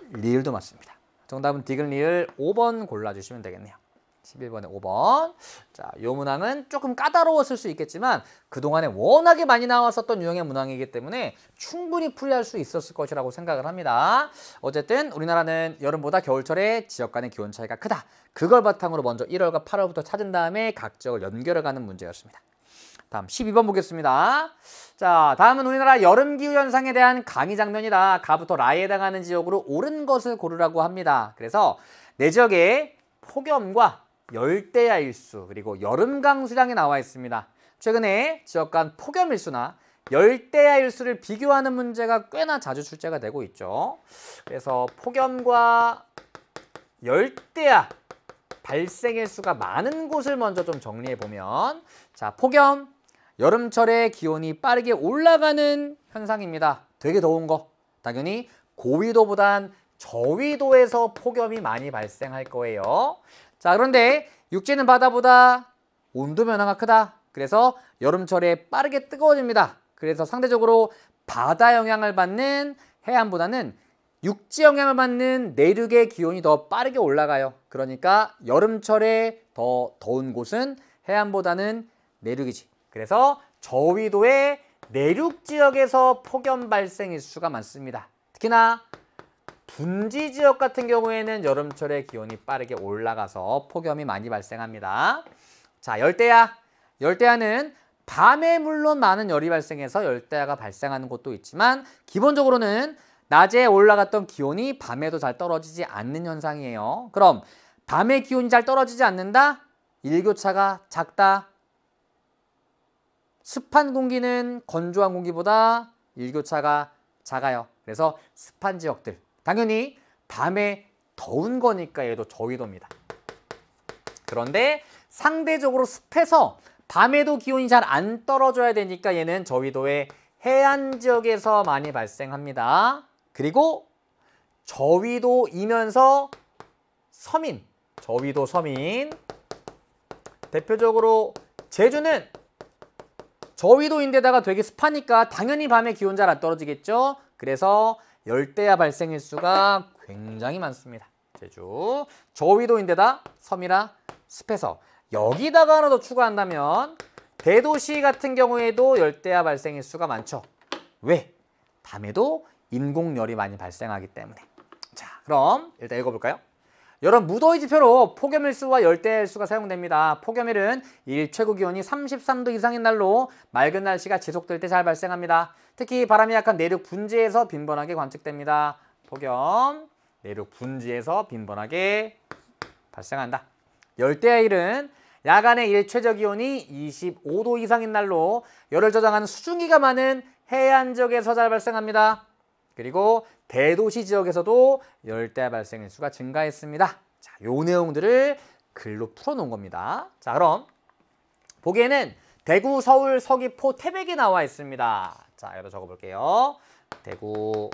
A: 리을도 맞습니다. 정답은 디귿 리을 5번 골라주시면 되겠네요. 11번에 5번. 자, 이 문항은 조금 까다로웠을 수 있겠지만 그동안에 워낙에 많이 나왔었던 유형의 문항이기 때문에 충분히 풀이할 수 있었을 것이라고 생각을 합니다. 어쨌든 우리나라는 여름보다 겨울철에 지역 간의 기온 차이가 크다. 그걸 바탕으로 먼저 1월과 8월부터 찾은 다음에 각 지역을 연결해가는 문제였습니다. 다음 12번 보겠습니다. 자, 다음은 우리나라 여름기후 현상에 대한 강의 장면이다. 가부터 라에 해당하는 지역으로 옳은 것을 고르라고 합니다. 그래서 내 지역에 폭염과 열대야 일수 그리고 여름 강수량이 나와 있습니다. 최근에 지역 간 폭염 일수나 열대야 일수를 비교하는 문제가 꽤나 자주 출제가 되고 있죠. 그래서 폭염과 열대야 발생 일수가 많은 곳을 먼저 좀 정리해 보면, 자, 폭염, 여름철에 기온이 빠르게 올라가는 현상입니다. 되게 더운 거, 당연히 고위도보단 저위도에서 폭염이 많이 발생할 거예요. 자, 그런데 육지는 바다보다 온도 변화가 크다. 그래서 여름철에 빠르게 뜨거워집니다. 그래서 상대적으로 바다 영향을 받는 해안보다는 육지 영향을 받는 내륙의 기온이 더 빠르게 올라가요. 그러니까 여름철에 더 더운 곳은 해안보다는 내륙이지. 그래서 저위도의 내륙 지역에서 폭염 발생 일수가 많습니다. 특히나 분지 지역 같은 경우에는 여름철에 기온이 빠르게 올라가서 폭염이 많이 발생합니다. 자, 열대야. 열대야는 밤에 물론 많은 열이 발생해서 열대야가 발생하는 곳도 있지만 기본적으로는 낮에 올라갔던 기온이 밤에도 잘 떨어지지 않는 현상이에요. 그럼 밤에 기온이 잘 떨어지지 않는다? 일교차가 작다. 습한 공기는 건조한 공기보다 일교차가 작아요. 그래서 습한 지역들. 당연히 밤에 더운 거니까 얘도 저위도입니다. 그런데 상대적으로 습해서 밤에도 기온이 잘 안 떨어져야 되니까 얘는 저위도의 해안 지역에서 많이 발생합니다. 그리고 저위도이면서 서민, 저위도 서민. 대표적으로 제주는 저위도인데다가 되게 습하니까 당연히 밤에 기온 잘 안 떨어지겠죠. 그래서 열대야 발생 일수가 굉장히 많습니다. 제주 저위도인데다 섬이라 습해서. 여기다가 하나 더 추가한다면 대도시 같은 경우에도 열대야 발생 일수가 많죠. 왜? 밤에도 인공열이 많이 발생하기 때문에. 자, 그럼 일단 읽어볼까요? 여름 무더위 지표로 폭염일수와 열대야일수가 사용됩니다. 폭염일은 일 최고 기온이 33도 이상인 날로 맑은 날씨가 지속될 때 잘 발생합니다. 특히 바람이 약한 내륙 분지에서 빈번하게 관측됩니다. 폭염, 내륙 분지에서 빈번하게 발생한다. 열대야일은 야간의 일 최저 기온이 25도 이상인 날로 열을 저장하는 수증기가 많은 해안 지역에서 잘 발생합니다. 그리고 대도시 지역에서도 열대야 발생 일수가 증가했습니다. 자, 요 내용들을 글로 풀어놓은 겁니다. 자, 그럼 보기에는 대구, 서울, 서귀포, 태백이 나와 있습니다. 자, 여기다 적어볼게요. 대구,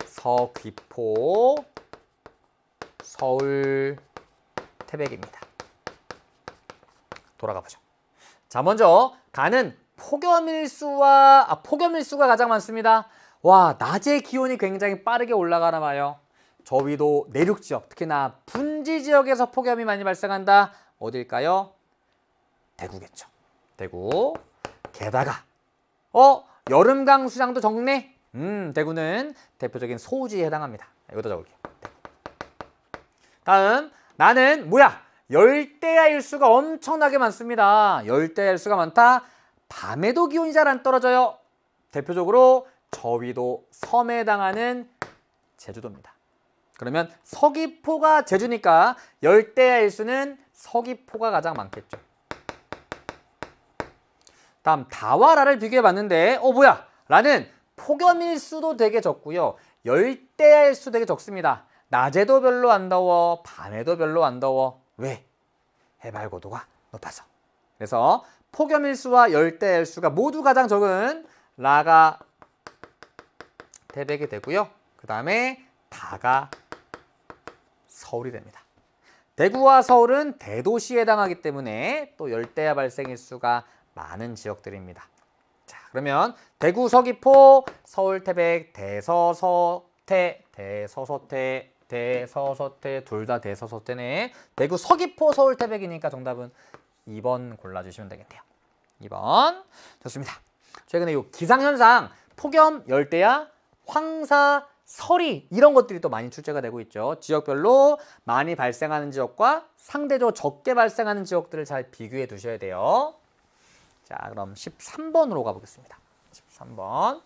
A: 서귀포, 서울, 태백입니다. 돌아가 보죠. 자, 먼저 가는 폭염일수가 가장 많습니다. 와, 낮의 기온이 굉장히 빠르게 올라가나 봐요. 저위도 내륙 지역, 특히나 분지 지역에서 폭염이 많이 발생한다. 어딜까요? 대구겠죠. 대구. 게다가 여름 강수량도 적네. 대구는 대표적인 소우지에 해당합니다. 이것도 적을게요. 다음, 나는 뭐야? 열대야 일수가 엄청나게 많습니다. 열대야 일수가 많다. 밤에도 기온이 잘 안 떨어져요. 대표적으로 저위도 섬에 해당하는 제주도입니다. 그러면 서귀포가 제주니까 열대야 일수는 서귀포가 가장 많겠죠. 다음, 다와 라를 비교해 봤는데 뭐야? 라는 폭염일수도 되게 적고요. 열대야 일수 되게 적습니다. 낮에도 별로 안 더워, 밤에도 별로 안 더워. 왜? 해발 고도가 높아서. 그래서 폭염일수와 열대야 일수가 모두 가장 적은 라가 태백이 되고요. 그 다음에 다가 서울이 됩니다. 대구와 서울은 대도시에 해당하기 때문에 또 열대야 발생 일수가 많은 지역들입니다. 자, 그러면 대구, 서귀포, 서울, 태백, 대서서태, 대서서태 둘 다 대서서태네. 대구 서귀포 서울 태백이니까 정답은 2번 골라주시면 되겠네요. 2번. 좋습니다. 최근에 이 기상현상 폭염, 열대야, 황사, 서리 이런 것들이 또 많이 출제가 되고 있죠. 지역별로 많이 발생하는 지역과 상대적으로 적게 발생하는 지역들을 잘 비교해 두셔야 돼요. 자, 그럼 13번으로 가보겠습니다. 13번.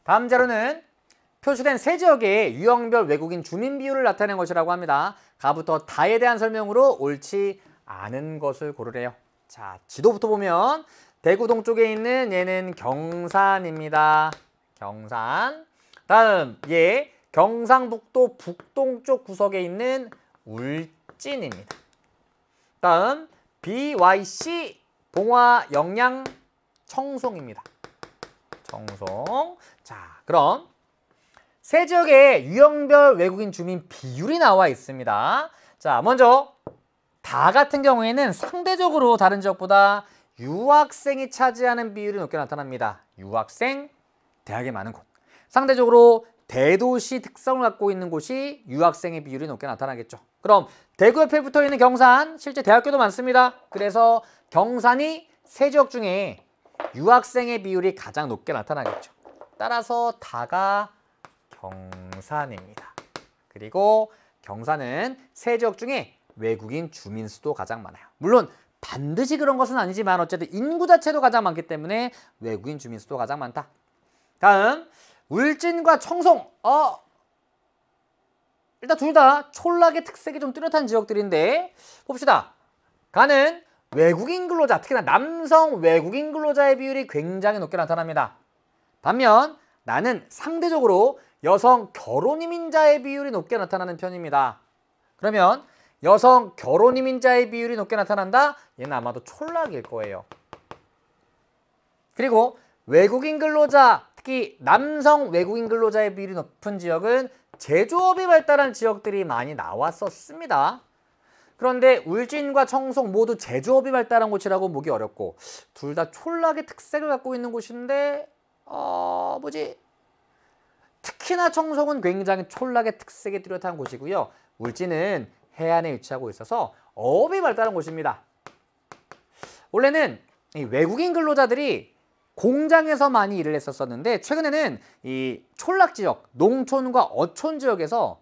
A: 다음 자료는 표시된 세 지역의 유형별 외국인 주민 비율을 나타낸 것이라고 합니다. 가부터 다에 대한 설명으로 옳지 않은 것을 고르래요. 자, 지도부터 보면 대구 동쪽에 있는 얘는 경산입니다. 경산. 다음 얘 경상북도 북동쪽 구석에 있는 울진입니다. 다음 BYC 봉화 영양 청송입니다. 청송. 자, 그럼 세 지역의 유형별 외국인 주민 비율이 나와 있습니다. 자, 먼저 다 같은 경우에는 상대적으로 다른 지역보다 유학생이 차지하는 비율이 높게 나타납니다. 유학생, 대학이 많은 곳. 상대적으로 대도시 특성을 갖고 있는 곳이 유학생의 비율이 높게 나타나겠죠. 그럼 대구 옆에 붙어 있는 경산, 실제 대학교도 많습니다. 그래서 경산이 세 지역 중에 유학생의 비율이 가장 높게 나타나겠죠. 따라서 다가 경산입니다. 그리고 경산은 세 지역 중에 외국인 주민 수도 가장 많아요. 물론 반드시 그런 것은 아니지만 어쨌든 인구 자체도 가장 많기 때문에 외국인 주민 수도 가장 많다. 다음 울진과 청송. 일단 둘 다 촌락의 특색이 좀 뚜렷한 지역들인데 봅시다. 가는 외국인 근로자, 특히나 남성 외국인 근로자의 비율이 굉장히 높게 나타납니다. 반면 나는 상대적으로 여성 결혼 이민자의 비율이 높게 나타나는 편입니다. 그러면 여성 결혼 이민자의 비율이 높게 나타난다? 얘는 아마도 촌락일 거예요. 그리고 외국인 근로자, 특히 남성 외국인 근로자의 비율이 높은 지역은 제조업이 발달한 지역들이 많이 나왔었습니다. 그런데 울진과 청송 모두 제조업이 발달한 곳이라고 보기 어렵고 둘 다 촌락의 특색을 갖고 있는 곳인데 특히나 청송은 굉장히 촌락의 특색이 뚜렷한 곳이고요. 울진은 해안에 위치하고 있어서 어업이 발달한 곳입니다. 원래는 이 외국인 근로자들이 공장에서 많이 일을 했었는데 최근에는 이 촌락 지역, 농촌과 어촌 지역에서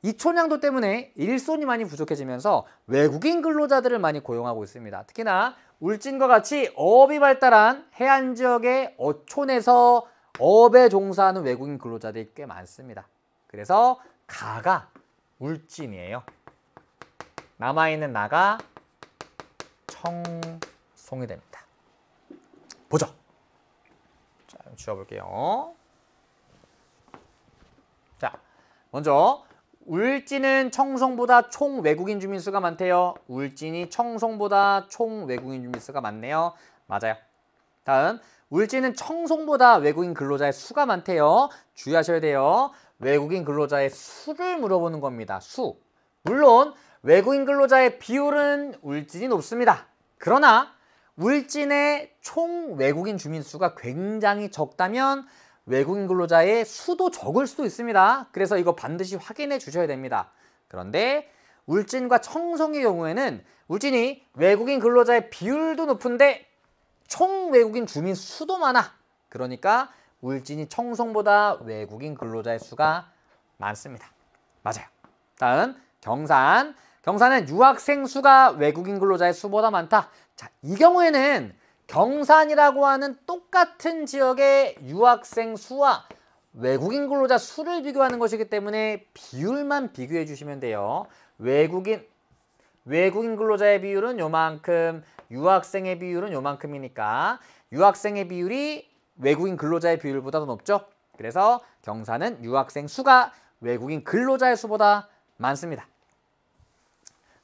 A: 이촌양도 때문에 일손이 많이 부족해지면서 외국인 근로자들을 많이 고용하고 있습니다. 특히나 울진과 같이 어업이 발달한 해안 지역의 어촌에서 어업에 종사하는 외국인 근로자들이 꽤 많습니다. 그래서 가가 울진이에요. 남아있는 나가 청송이 됩니다. 보죠. 자, 지워볼게요. 자, 먼저 울진은 청송보다 총 외국인 주민 수가 많대요. 울진이 청송보다 총 외국인 주민 수가 많네요. 맞아요. 다음 울진은 청송보다 외국인 근로자의 수가 많대요. 주의하셔야 돼요. 외국인 근로자의 수를 물어보는 겁니다. 수. 물론 외국인 근로자의 비율은 울진이 높습니다. 그러나 울진의 총 외국인 주민 수가 굉장히 적다면 외국인 근로자의 수도 적을 수도 있습니다. 그래서 이거 반드시 확인해 주셔야 됩니다. 그런데 울진과 청송의 경우에는 울진이 외국인 근로자의 비율도 높은데 총 외국인 주민 수도 많아. 그러니까 울진이 청송보다 외국인 근로자의 수가 많습니다. 맞아요. 다음 경산. 경산은 유학생 수가 외국인 근로자의 수보다 많다. 자, 이 경우에는 경산이라고 하는 똑같은 지역의 유학생 수와 외국인 근로자 수를 비교하는 것이기 때문에 비율만 비교해 주시면 돼요. 외국인 근로자의 비율은 요만큼, 유학생의 비율은 요만큼이니까 유학생의 비율이 외국인 근로자의 비율보다 더 높죠. 그래서 경산은 유학생 수가 외국인 근로자의 수보다 많습니다.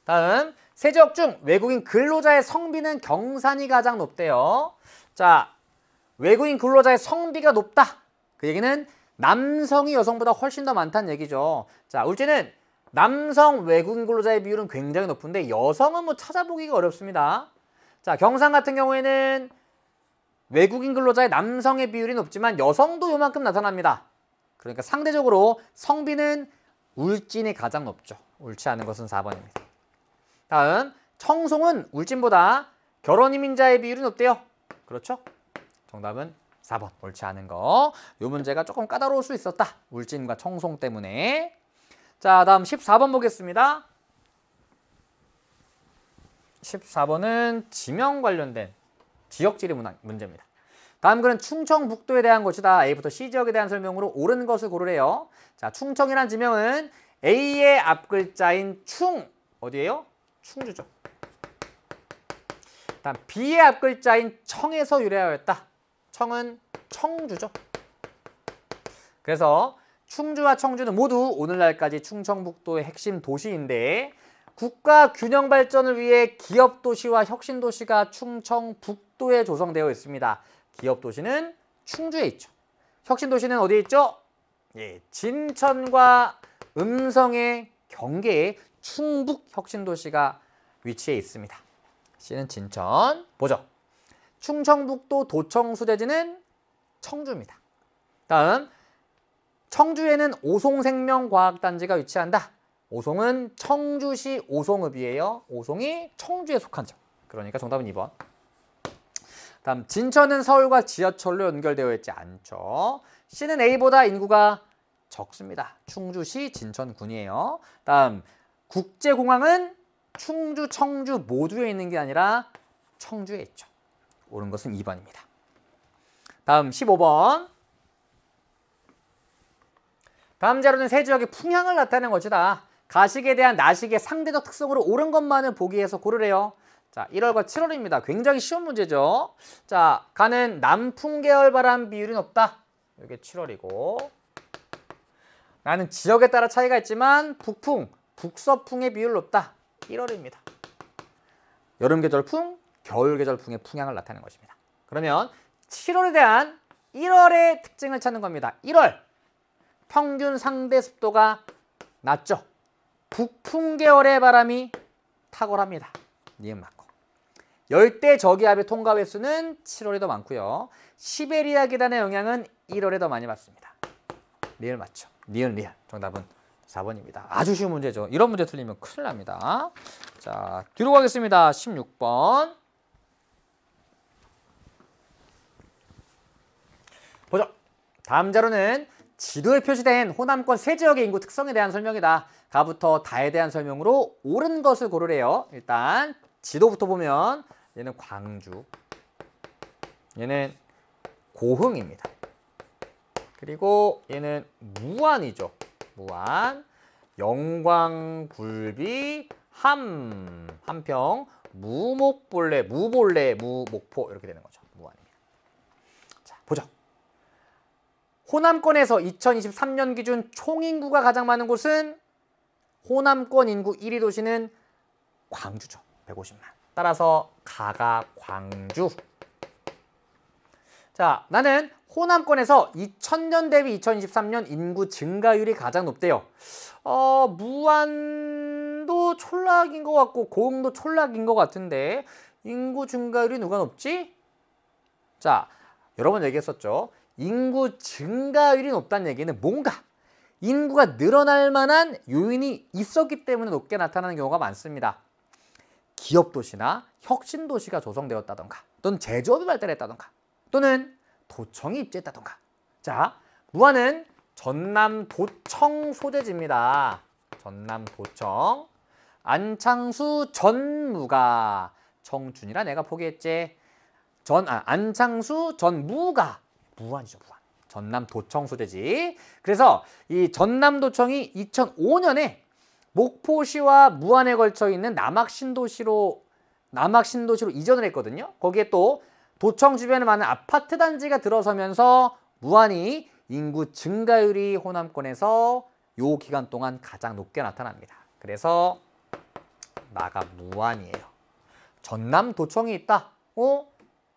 A: 다음 세 지역 중 외국인 근로자의 성비는 경산이 가장 높대요. 자, 외국인 근로자의 성비가 높다. 그 얘기는 남성이 여성보다 훨씬 더 많다는 얘기죠. 자, 울진은 남성 외국인 근로자의 비율은 굉장히 높은데 여성은 뭐 찾아보기가 어렵습니다. 자, 경산 같은 경우에는 외국인 근로자의 남성의 비율이 높지만 여성도 요만큼 나타납니다. 그러니까 상대적으로 성비는 울진이 가장 높죠. 옳지 않은 것은 4번입니다. 다음, 청송은 울진보다 결혼 이민자의 비율이 높대요. 그렇죠? 정답은 4번. 옳지 않은 거. 이 문제가 조금 까다로울 수 있었다. 울진과 청송 때문에. 자, 다음 14번 보겠습니다. 14번은 지명 관련된 지역지리 문제입니다. 다음 글은 충청북도에 대한 것이다. A부터 C 지역에 대한 설명으로 옳은 것을 고르래요. 자, 충청이란 지명은 A의 앞글자인 충, 어디예요? 충주죠. 다음 B의 앞글자인 청에서 유래하였다. 청은 청주죠. 그래서 충주와 청주는 모두 오늘날까지 충청북도의 핵심 도시인데 국가 균형 발전을 위해 기업 도시와 혁신 도시가 충청북도에 조성되어 있습니다. 기업 도시는 충주에 있죠. 혁신 도시는 어디에 있죠? 예, 진천과 음성의 경계에 충북 혁신 도시가 위치해 있습니다. C는 진천. 보죠. 충청북도 도청수대지는 청주입니다. 다음, 청주에는 오송생명과학단지가 위치한다. 오송은 청주시 오송읍이에요. 오송이 청주에 속한 점. 그러니까 정답은 2번. 다음, 진천은 서울과 지하철로 연결되어 있지 않죠. C는 A보다 인구가 적습니다. 충주시 진천군이에요. 다음, 국제공항은 충주, 청주 모두에 있는 게 아니라 청주에 있죠. 옳은 것은 2번입니다. 다음 15번. 다음 자료는 세 지역의 풍향을 나타내는 것이다. 가식에 대한 나식의 상대적 특성으로 옳은 것만을 보기위해서 고르래요. 자, 1월과 7월입니다. 굉장히 쉬운 문제죠. 자, 가는 남풍 계열 바람 비율이 높다. 이게 7월이고. 나는 지역에 따라 차이가 있지만 북풍, 북서풍의 비율 높다. 1월입니다. 여름 계절풍, 겨울 계절풍의 풍향을 나타내는 것입니다. 그러면 7월에 대한 1월의 특징을 찾는 겁니다. 1월, 평균 상대 습도가 낮죠. 북풍 계열의 바람이 탁월합니다. 니은 맞고. 열대 저기압의 통과 횟수는 7월에 더 많고요. 시베리아 기단의 영향은 1월에 더 많이 받습니다. 리을 맞죠. 니은 리을. 정답은 4번입니다. 아주 쉬운 문제죠. 이런 문제 틀리면 큰일 납니다. 자, 뒤로 가겠습니다. 16번. 보죠. 다음 자료는 지도에 표시된 호남권 세 지역의 인구 특성에 대한 설명이다. 가부터 다에 대한 설명으로 옳은 것을 고르래요. 일단 지도부터 보면 얘는 광주, 얘는 고흥입니다. 그리고 얘는 무안이죠. 무안, 영광, 굴비, 함평, 무목볼래, 무목포 이렇게 되는 거죠. 무안입니다. 자, 보죠. 호남권에서 2023년 기준 총인구가 가장 많은 곳은 호남권 인구 1위 도시는 광주죠. 150만. 따라서 가가 광주. 자, 나는 호남권에서 2000년 대비 2023년 인구 증가율이 가장 높대요. 무안도 촌락인 것 같고 고흥도 촌락인 것 같은데 인구 증가율이 누가 높지? 자, 여러 번 얘기했었죠. 인구 증가율이 높다는 얘기는 뭔가 인구가 늘어날 만한 요인이 있었기 때문에 높게 나타나는 경우가 많습니다. 기업 도시나 혁신 도시가 조성되었다던가 또는 제조업이 발달했다던가 또는 도청이 입주했다던가. 자, 무안은 전남 도청 소재지입니다. 전남 도청. 안창수 전무가. 청춘이라 내가 포기했지. 안창수 전무가. 무안이죠, 무안. 전남 도청 소재지. 그래서 이 전남 도청이 2005년에 목포시와 무안에 걸쳐 있는 남학신도시로 이전을 했거든요. 거기에 또 도청 주변에 많은 아파트 단지가 들어서면서 무안이 인구 증가율이 호남권에서 요 기간 동안 가장 높게 나타납니다. 그래서 나가 무안이에요. 전남 도청이 있다.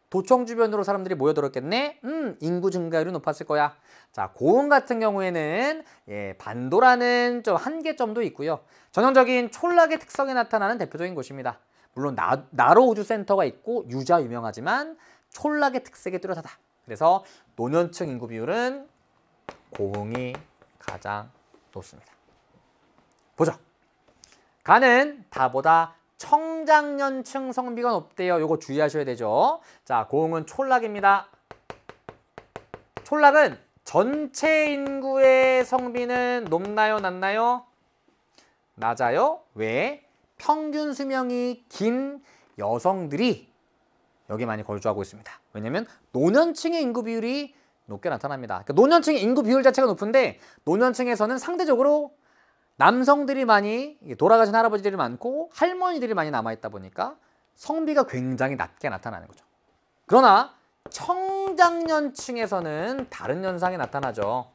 A: 도청 주변으로 사람들이 모여들었겠네. 인구 증가율이 높았을 거야. 자, 고흥 같은 경우에는 반도라는 좀 한계점도 있고요. 전형적인 촌락의 특성이 나타나는 대표적인 곳입니다. 물론 나로 우주 센터가 있고 유자 유명하지만 촌락의 특색이 뚜렷하다. 그래서 노년층 인구 비율은 고흥이 가장 높습니다. 보죠. 가는 다보다 청장년층 성비가 높대요. 요거 주의하셔야 되죠. 자, 고흥은 촌락입니다. 촌락은 전체 인구의 성비는 높나요, 낮나요? 낮아요. 왜? 평균 수명이 긴 여성들이 여기 많이 거주하고 있습니다. 왜냐면 노년층의 인구 비율이 높게 나타납니다. 그러니까 노년층의 인구 비율 자체가 높은데 노년층에서는 상대적으로 남성들이 많이 돌아가신 할아버지들이 많고 할머니들이 많이 남아있다 보니까 성비가 굉장히 낮게 나타나는 거죠. 그러나 청장년층에서는 다른 현상이 나타나죠.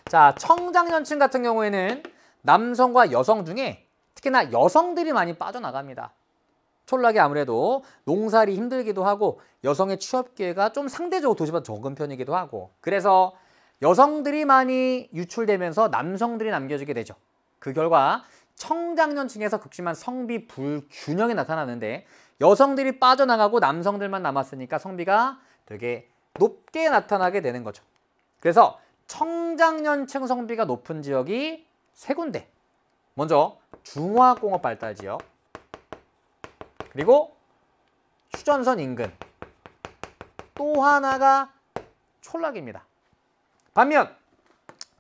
A: 자, 청장년층 같은 경우에는 남성과 여성 중에 특히나 여성들이 많이 빠져나갑니다. 촌락이 아무래도 농사일이 힘들기도 하고 여성의 취업 기회가 좀 상대적으로 도시보다 적은 편이기도 하고 그래서 여성들이 많이 유출되면서 남성들이 남겨지게 되죠. 그 결과 청장년층에서 극심한 성비 불균형이 나타나는데 여성들이 빠져나가고 남성들만 남았으니까 성비가 되게 높게 나타나게 되는 거죠. 그래서 청장년층 성비가 높은 지역이 세 군데. 먼저 중화공업 발달 지역, 그리고 휴전선 인근, 또 하나가 촌락입니다. 반면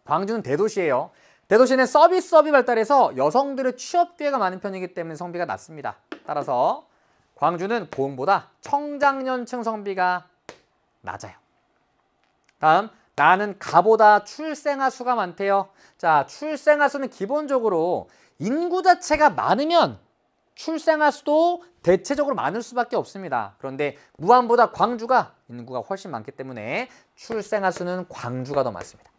A: 광주는 대도시예요. 대도시는 서비스업이 발달해서 여성들의 취업 기회가 많은 편이기 때문에 성비가 낮습니다. 따라서 광주는 고흥보다 청장년층 성비가 낮아요. 다음, 나는 가보다 출생아 수가 많대요. 자, 출생아 수는 기본적으로 인구 자체가 많으면 출생아 수도 대체적으로 많을 수밖에 없습니다. 그런데 무안보다 광주가 인구가 훨씬 많기 때문에 출생아 수는 광주가 더 많습니다.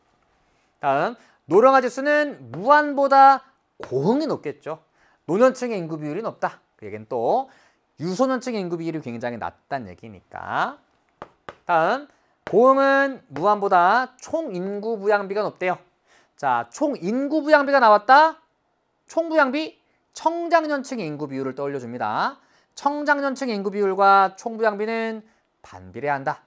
A: 다음, 노령화 지수는 무안보다 고흥이 높겠죠. 노년층의 인구 비율이 높다. 그 얘기는 또 유소년층의 인구 비율이 굉장히 낮다는 얘기니까. 다음, 고흥은 무안보다 총 인구 부양비가 높대요. 자, 총 인구 부양비가 나왔다. 총 부양비, 청장년층의 인구 비율을 떠올려줍니다. 청장년층의 인구 비율과 총 부양비는 반비례한다.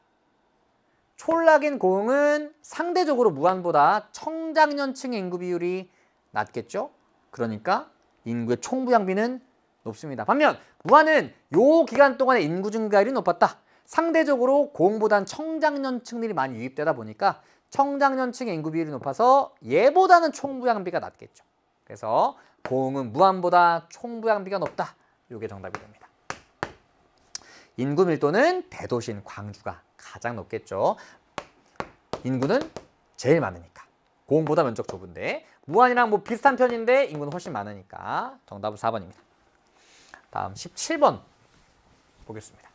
A: 촌락인 고흥은 상대적으로 무안보다 청장년층의 인구 비율이 낮겠죠. 그러니까 인구의 총 부양비는 높습니다. 반면 무안은 요 기간 동안에 인구 증가율이 높았다. 상대적으로 고흥보다는 청장년층들이 많이 유입되다 보니까 청장년층의 인구 비율이 높아서 얘보다는 총부양비가 낮겠죠. 그래서 고흥은 무안보다 총부양비가 높다. 이게 정답이 됩니다. 인구 밀도는 대도시인 광주가 가장 높겠죠. 인구는 제일 많으니까. 고흥보다 면적 좁은데 무안이랑 뭐 비슷한 편인데 인구는 훨씬 많으니까 정답은 4번입니다. 다음 17번 보겠습니다.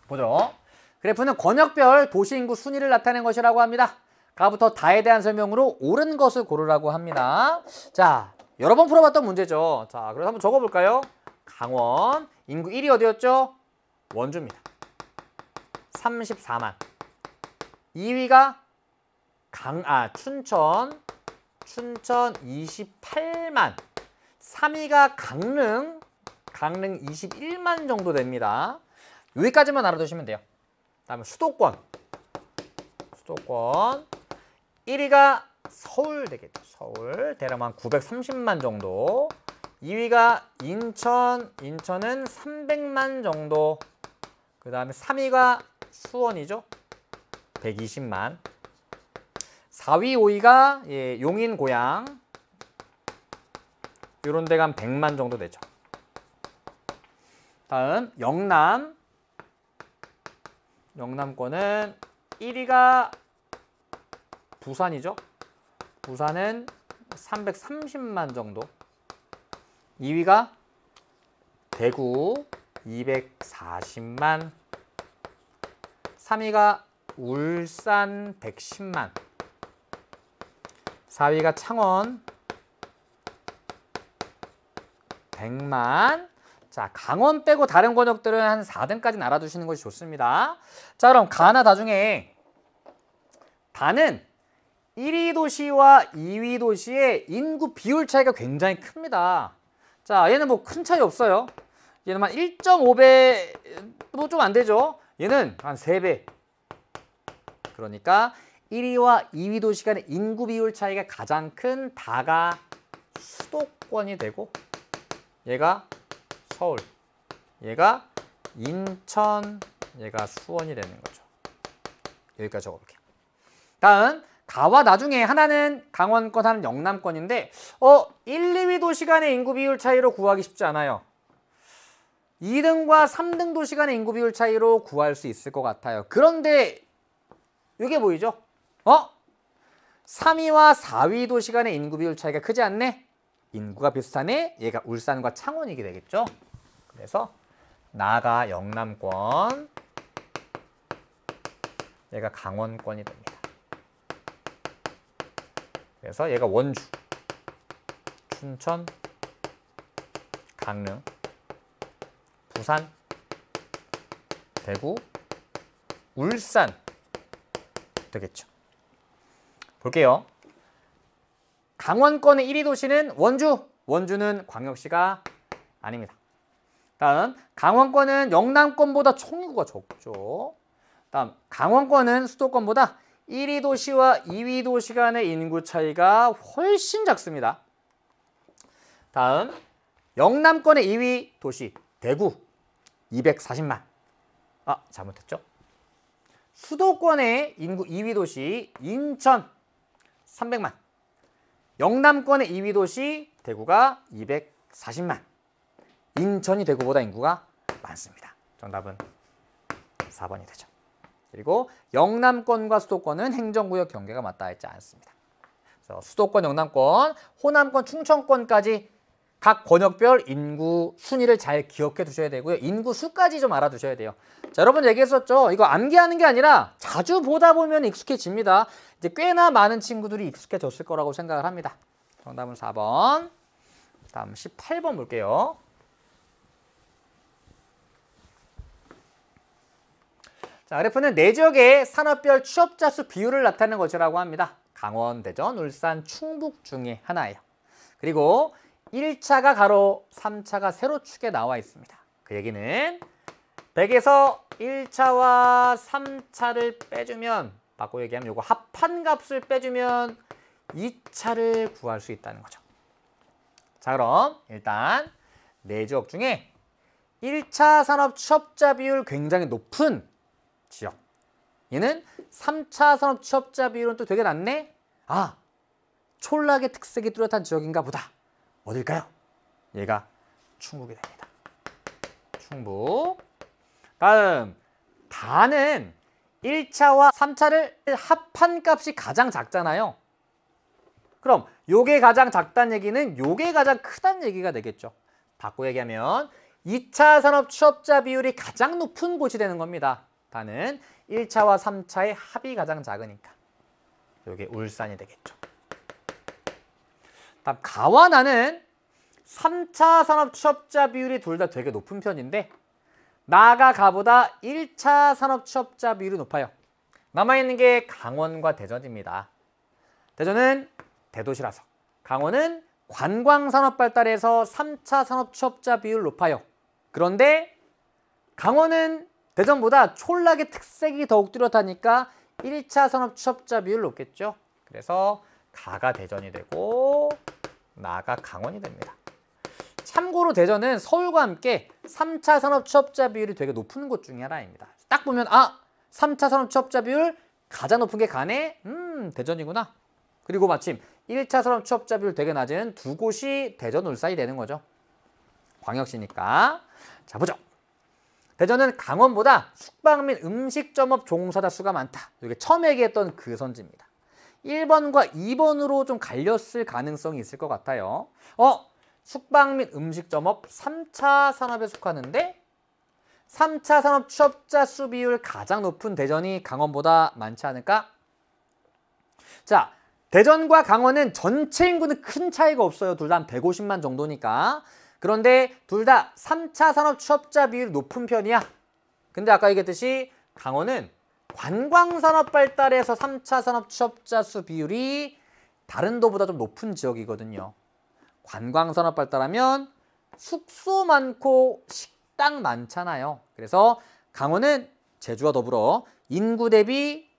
A: 보죠. 그래프는 권역별 도시인구 순위를 나타낸 것이라고 합니다. 가부터 다에 대한 설명으로 옳은 것을 고르라고 합니다. 자, 여러 번 풀어봤던 문제죠. 자, 그래서 한번 적어볼까요? 강원, 인구 1위 어디였죠? 원주입니다. 34만. 2위가 춘천 28만. 3위가 강릉 21만 정도 됩니다. 여기까지만 알아두시면 돼요. 다음에 수도권 1위가 서울 되겠죠. 서울 대략 한 930만 정도. 2위가 인천은 300만 정도. 그 다음에 3위가 수원이죠. 120만. 4위, 5위가 용인, 고양. 이런 데가 한 100만 정도 되죠. 다음 영남권은 1위가 부산이죠. 부산은 330만 정도. 2위가 대구 240만. 3위가 울산 110만. 4위가 창원 100만. 자, 강원 빼고 다른 권역들은 한 4등까지는 알아두시는 것이 좋습니다. 자, 그럼 가나 다 중에 다는 1위 도시와 2위 도시의 인구 비율 차이가 굉장히 큽니다. 자, 얘는 뭐 큰 차이 없어요. 얘는 한 1.5배도 좀 안 되죠. 얘는 한 3배, 그러니까 1위와 2위 도시 간의 인구 비율 차이가 가장 큰 다가 수도권이 되고 얘가 서울, 얘가 인천, 얘가 수원이 되는 거죠. 여기까지 적어볼게요. 다음 가와 나중에 하나는 강원권, 하나는 영남권인데 1, 2위 도시 간의 인구 비율 차이로 구하기 쉽지 않아요. 2등과 3등 도시 간의 인구 비율 차이로 구할 수 있을 것 같아요. 그런데 이게 보이죠? 3위와 4위 도시 간의 인구 비율 차이가 크지 않네? 인구가 비슷하네? 얘가 울산과 창원이게 되겠죠? 그래서 나가 영남권, 얘가 강원권이 됩니다. 그래서 얘가 원주, 춘천, 강릉, 부산, 대구, 울산 되겠죠. 볼게요. 강원권의 1위 도시는 원주, 원주는 광역시가 아닙니다. 다음 강원권은 영남권보다 총인구가 적죠. 다음 강원권은 수도권보다 1위 도시와 2위 도시 간의 인구 차이가 훨씬 작습니다. 다음 영남권의 2위 도시 대구 240만. 잘못했죠. 수도권의 인구 2위 도시 인천 300만. 영남권의 2위 도시 대구가 240만. 인천이 대구보다 인구가 많습니다. 정답은 4번이 되죠. 그리고 영남권과 수도권은 행정구역 경계가 맞닿아 있지 않습니다. 그래서 수도권, 영남권, 호남권, 충청권까지 각 권역별 인구 순위를 잘 기억해 두셔야 되고요. 인구 수까지 좀 알아두셔야 돼요. 자, 여러분 얘기했었죠. 이거 암기하는 게 아니라 자주 보다 보면 익숙해집니다. 이제 꽤나 많은 친구들이 익숙해졌을 거라고 생각을 합니다. 정답은 4번. 다음 18번 볼게요. 자, 그래프는 네 지역의 산업별 취업자 수 비율을 나타내는 것이라고 합니다. 강원, 대전, 울산, 충북 중에 하나예요. 그리고 1차가 가로, 3차가 세로 축에 나와 있습니다. 그 얘기는 100에서 1차와 3차를 빼주면, 바꿔 얘기하면 이거 합한 값을 빼주면 2차를 구할 수 있다는 거죠. 자, 그럼 일단 네 지역 중에 1차 산업 취업자 비율 굉장히 높은 지역. 얘는 3차 산업 취업자 비율은 또 되게 낮네? 촌락의 특색이 뚜렷한 지역인가 보다. 어딜까요? 얘가 충북이 됩니다. 충북. 다음 다는 1차와 3차를 합한 값이 가장 작잖아요. 그럼 요게 가장 작다는 얘기는 요게 가장 크다는 얘기가 되겠죠. 바꿔 얘기하면 2차 산업 취업자 비율이 가장 높은 곳이 되는 겁니다. 다는 1차와 3차의 합이 가장 작으니까 요게 울산이 되겠죠. 다음 가와 나는 3차 산업 취업자 비율이 둘 다 되게 높은 편인데 나가 가보다 1차 산업 취업자 비율이 높아요. 남아있는 게 강원과 대전입니다. 대전은 대도시라서, 강원은 관광산업 발달해서 3차 산업 취업자 비율 높아요. 그런데 강원은 대전보다 촌락의 특색이 더욱 뚜렷하니까 1차 산업 취업자 비율 높겠죠. 그래서 가가 대전이 되고 나가 강원이 됩니다. 참고로 대전은 서울과 함께 3차 산업 취업자 비율이 되게 높은 곳 중에 하나입니다. 딱 보면 3차 산업 취업자 비율 가장 높은 게 가네? 대전이구나. 그리고 마침 1차 산업 취업자 비율 되게 낮은 두 곳이 대전, 울산이 되는 거죠. 광역시니까. 자, 보죠. 대전은 강원보다 숙박 및 음식점업 종사자 수가 많다. 이게 처음 얘기했던 그 선지입니다. 1번과 2번으로 좀 갈렸을 가능성이 있을 것 같아요. 숙박 및 음식점업 3차 산업에 속하는데 3차 산업 취업자 수 비율 가장 높은 대전이 강원보다 많지 않을까? 자, 대전과 강원은 전체 인구는 큰 차이가 없어요. 둘 다 한 150만 정도니까. 그런데 둘 다 3차 산업 취업자 비율이 높은 편이야. 근데 아까 얘기했듯이 강원은 관광산업 발달해서 3차 산업 취업자 수 비율이 다른 도보다 좀 높은 지역이거든요. 관광산업 발달하면 숙소 많고 식당 많잖아요. 그래서 강원은 제주와 더불어 인구 대비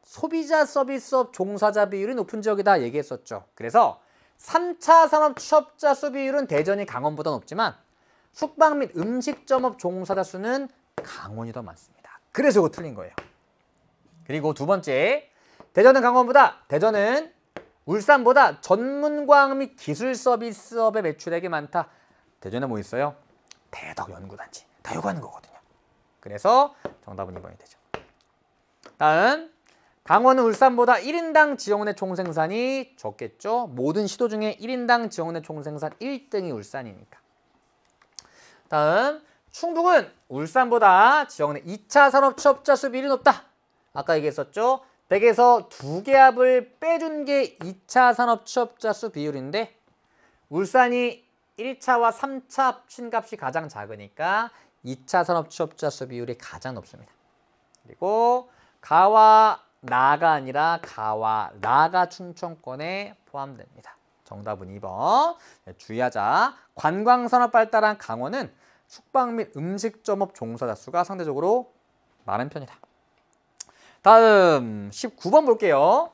A: 소비자 서비스업 종사자 비율이 높은 지역이다 얘기했었죠. 그래서 3차 산업 취업자 수 비율은 대전이 강원보다 높지만 숙박 및 음식점업 종사자 수는 강원이 더 많습니다. 그래서 이거 틀린 거예요. 그리고 두 번째, 대전은 울산보다 전문과학 및 기술 서비스업의 매출액이 많다. 대전에 뭐 있어요? 대덕연구단지. 다 요거 하는 거거든요. 그래서 정답은 2번이 되죠. 다음, 강원은 울산보다 1인당 지역내 총생산이 적겠죠. 모든 시도 중에 1인당 지역내 총생산 1등이 울산이니까. 다음, 충북은 울산보다 지역내 2차 산업 취업자 수 비율이 높다. 아까 얘기했었죠. 100에서 2개 합을 빼준 게 2차 산업 취업자 수 비율인데 울산이 1차와 3차 합친 값이 가장 작으니까 2차 산업 취업자 수 비율이 가장 높습니다. 그리고 가와 나가 아니라 가와 라가 충청권에 포함됩니다. 정답은 2번. 주의하자. 관광산업 발달한 강원은 숙박 및 음식점업 종사자 수가 상대적으로 많은 편이다. 다음 19번 볼게요.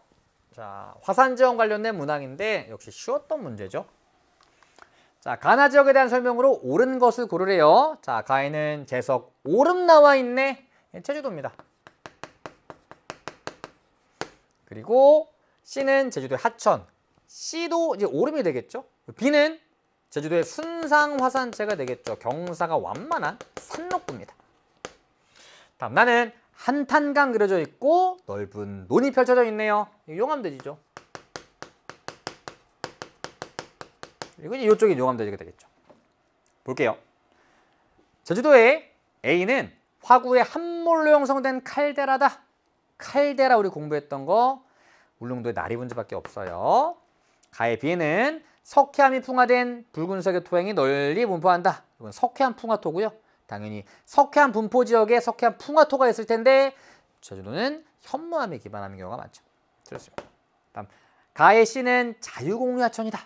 A: 자, 화산 지원 관련된 문항인데 역시 쉬웠던 문제죠. 자, 가나 지역에 대한 설명으로 옳은 것을 고르래요. 자, 가에는 제석 오름 나와 있네. 제주도입니다. 그리고 C는 제주도의 하천. C도 이제 오름이 되겠죠. B는 제주도의 순상 화산체가 되겠죠. 경사가 완만한 산록부입니다. 다음 나는 한탄강 그려져 있고 넓은 논이 펼쳐져 있네요. 용암대지죠. 그리고 이제 이쪽이 용암대지가 되겠죠. 볼게요. 제주도의 A는 화구의 함몰로 형성된 칼데라다. 칼데라 우리 공부했던 거 울릉도의 나리분지밖에 없어요. 가의 B는 석회암이 풍화된 붉은색의 토양이 널리 분포한다. 이건 석회암 풍화토고요. 당연히 석회암 분포 지역에 석회암 풍화토가 있을 텐데 제주도는 현무암에 기반하는 경우가 많죠. 들었습니다. 다음 가의 C는 자유공유하천이다.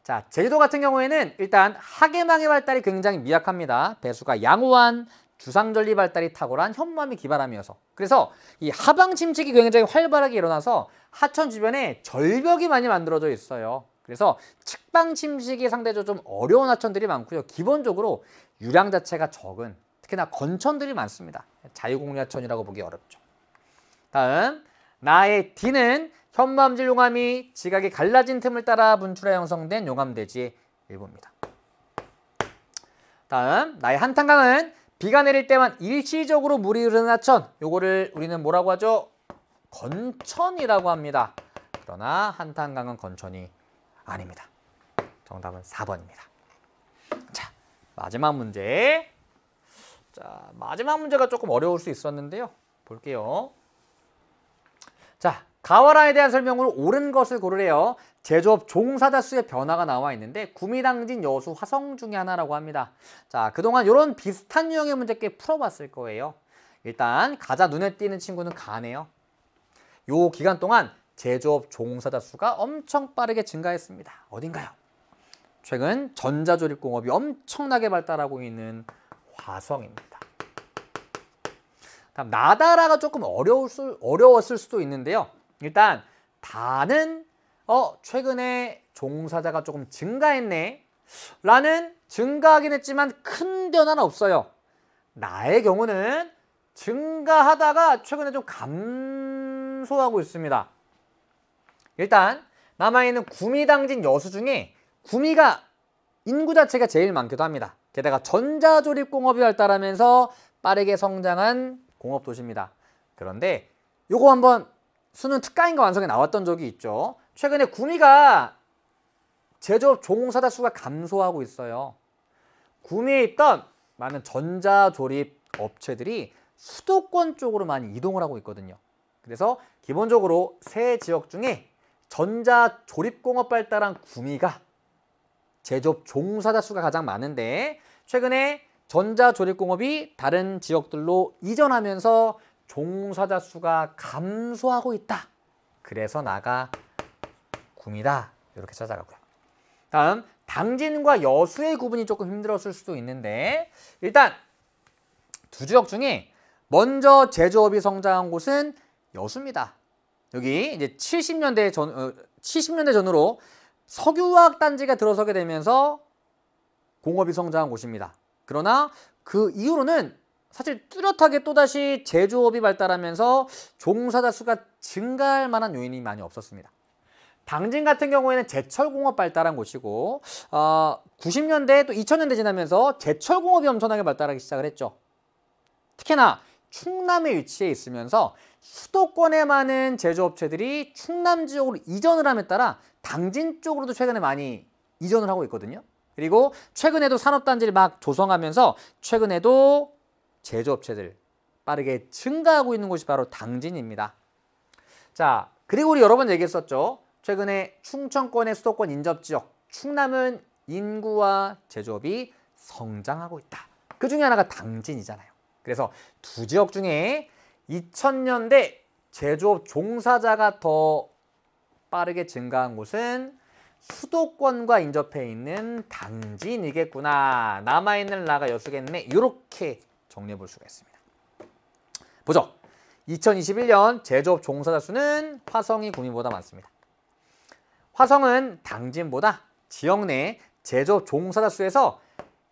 A: 자, 제주도 같은 경우에는 일단 하계망의 발달이 굉장히 미약합니다. 배수가 양호한 주상절리 발달이 탁월한 현무암이 기반함이어서 그래서 이 하방 침식이 굉장히 활발하게 일어나서 하천 주변에 절벽이 많이 만들어져 있어요. 그래서 측방 침식이 상대적으로 좀 어려운 하천들이 많고요. 기본적으로 유량 자체가 적은 특히나 건천들이 많습니다. 자유공유하천이라고 보기 어렵죠. 다음 나의 D는 현무암질 용암이 지각이 갈라진 틈을 따라 분출해 형성된 용암대지의 일부입니다. 다음 나의 한탄강은 비가 내릴 때만 일시적으로 물이 흐르는 하천. 요거를 우리는 뭐라고 하죠? 건천이라고 합니다. 그러나 한탄강은 건천이 아닙니다. 정답은 4번입니다. 자, 마지막 문제. 자, 마지막 문제가 조금 어려울 수 있었는데요. 볼게요. 자, 가와라에 대한 설명으로 옳은 것을 고르래요. 제조업 종사자 수의 변화가 나와 있는데 구미당진 여수 화성 중에 하나라고 합니다. 자, 그동안 이런 비슷한 유형의 문제 꽤 풀어봤을 거예요. 일단 가장 눈에 띄는 친구는 가네요. 요 기간 동안 제조업 종사자 수가 엄청 빠르게 증가했습니다. 어딘가요? 최근 전자조립공업이 엄청나게 발달하고 있는 화성입니다. 다음 나다라가 조금 어려웠을 수도 있는데요. 일단 다는 최근에 종사자가 조금 증가했네 라는 증가하긴 했지만 큰 변화는 없어요. 나의 경우는 증가하다가 최근에 좀 감소하고 있습니다. 일단 남아있는 구미당진 여수 중에 구미가 인구 자체가 제일 많기도 합니다. 게다가 전자조립공업이 발달하면서 빠르게 성장한 공업도시입니다. 그런데 요거 한번 수능 특강인가 완성에 나왔던 적이 있죠. 최근에 구미가 제조업 종사자 수가 감소하고 있어요. 구미에 있던 많은 전자조립 업체들이 수도권 쪽으로 많이 이동을 하고 있거든요. 그래서 기본적으로 세 지역 중에 전자조립공업 발달한 구미가 제조업 종사자 수가 가장 많은데 최근에 전자조립공업이 다른 지역들로 이전하면서 종사자 수가 감소하고 있다. 그래서 나가 구미다. 이렇게 찾아가고요. 다음 당진과 여수의 구분이 조금 힘들었을 수도 있는데 일단 두 지역 중에 먼저 제조업이 성장한 곳은 여수입니다. 여기 이제 70년대 전으로 석유화학 단지가 들어서게 되면서 공업이 성장한 곳입니다. 그러나 그 이후로는 사실 뚜렷하게 또다시 제조업이 발달하면서 종사자 수가 증가할 만한 요인이 많이 없었습니다. 당진 같은 경우에는 제철공업 발달한 곳이고 90년대 또 2000년대 지나면서 제철공업이 엄청나게 발달하기 시작을 했죠. 특히나 충남에 위치해 있으면서 수도권에 많은 제조업체들이 충남 지역으로 이전을 함에 따라 당진 쪽으로도 최근에 많이 이전을 하고 있거든요. 그리고 최근에도 산업단지를 막 조성하면서 최근에도 제조업체들 빠르게 증가하고 있는 곳이 바로 당진입니다. 자, 그리고 우리 여러 번 얘기했었죠. 최근에 충청권의 수도권 인접지역 충남은 인구와 제조업이 성장하고 있다. 그 중에 하나가 당진이잖아요. 그래서 두 지역 중에 2000년대 제조업 종사자가 더 빠르게 증가한 곳은 수도권과 인접해 있는 당진이겠구나. 남아있는 나가 여수겠네. 이렇게 정리해 볼 수가 있습니다. 보죠. 2021년 제조업 종사자 수는 화성이 구미보다 많습니다. 화성은 당진보다 지역 내 제조업 종사자 수에서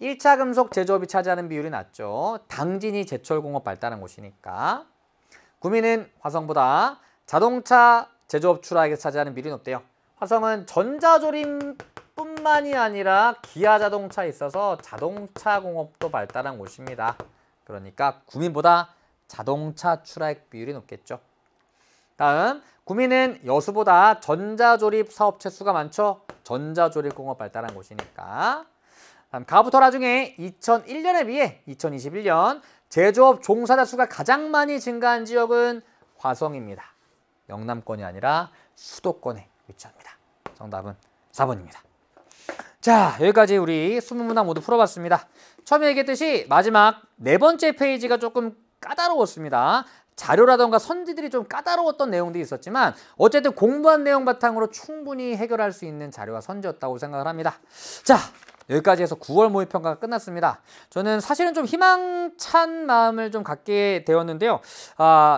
A: 1차 금속 제조업이 차지하는 비율이 낮죠. 당진이 제철공업 발달한 곳이니까. 구미는 화성보다 자동차 제조업 출하액에서 차지하는 비율이 높대요. 화성은 전자조림뿐만이 아니라 기아자동차에 있어서 자동차 공업도 발달한 곳입니다. 그러니까 구미보다 자동차 출하액 비율이 높겠죠. 다음, 구미는 여수보다 전자조립 사업체 수가 많죠. 전자조립 공업 발달한 곳이니까. 다음, 가부터라 중에 2001년에 비해 2021년 제조업 종사자 수가 가장 많이 증가한 지역은 화성입니다. 영남권이 아니라 수도권에 위치합니다. 정답은 4번입니다. 자, 여기까지 우리 20문항 모두 풀어봤습니다. 처음에 얘기했듯이 마지막 네 번째 페이지가 조금 까다로웠습니다. 자료라던가 선지들이 좀 까다로웠던 내용들이 있었지만 어쨌든 공부한 내용 바탕으로 충분히 해결할 수 있는 자료와 선지였다고 생각을 합니다. 자, 여기까지 해서 9월 모의평가가 끝났습니다. 저는 사실은 좀 희망찬 마음을 좀 갖게 되었는데요.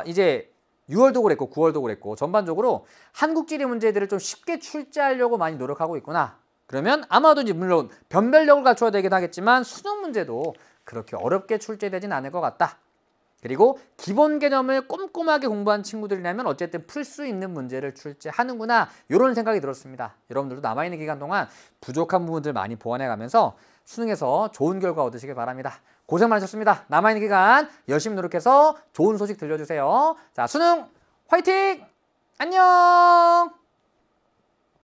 A: 이제 6월도 그랬고 9월도 그랬고 전반적으로 한국지리 문제들을 좀 쉽게 출제하려고 많이 노력하고 있구나. 그러면 아마도 이제 물론 변별력을 갖춰야 되긴 하겠지만 수능 문제도 그렇게 어렵게 출제되진 않을 것 같다. 그리고 기본 개념을 꼼꼼하게 공부한 친구들이라면 어쨌든 풀 수 있는 문제를 출제하는구나 이런 생각이 들었습니다. 여러분들도 남아있는 기간 동안 부족한 부분들 많이 보완해가면서 수능에서 좋은 결과 얻으시길 바랍니다. 고생 많으셨습니다. 남아있는 기간 열심히 노력해서 좋은 소식 들려주세요. 자, 수능 화이팅! 안녕!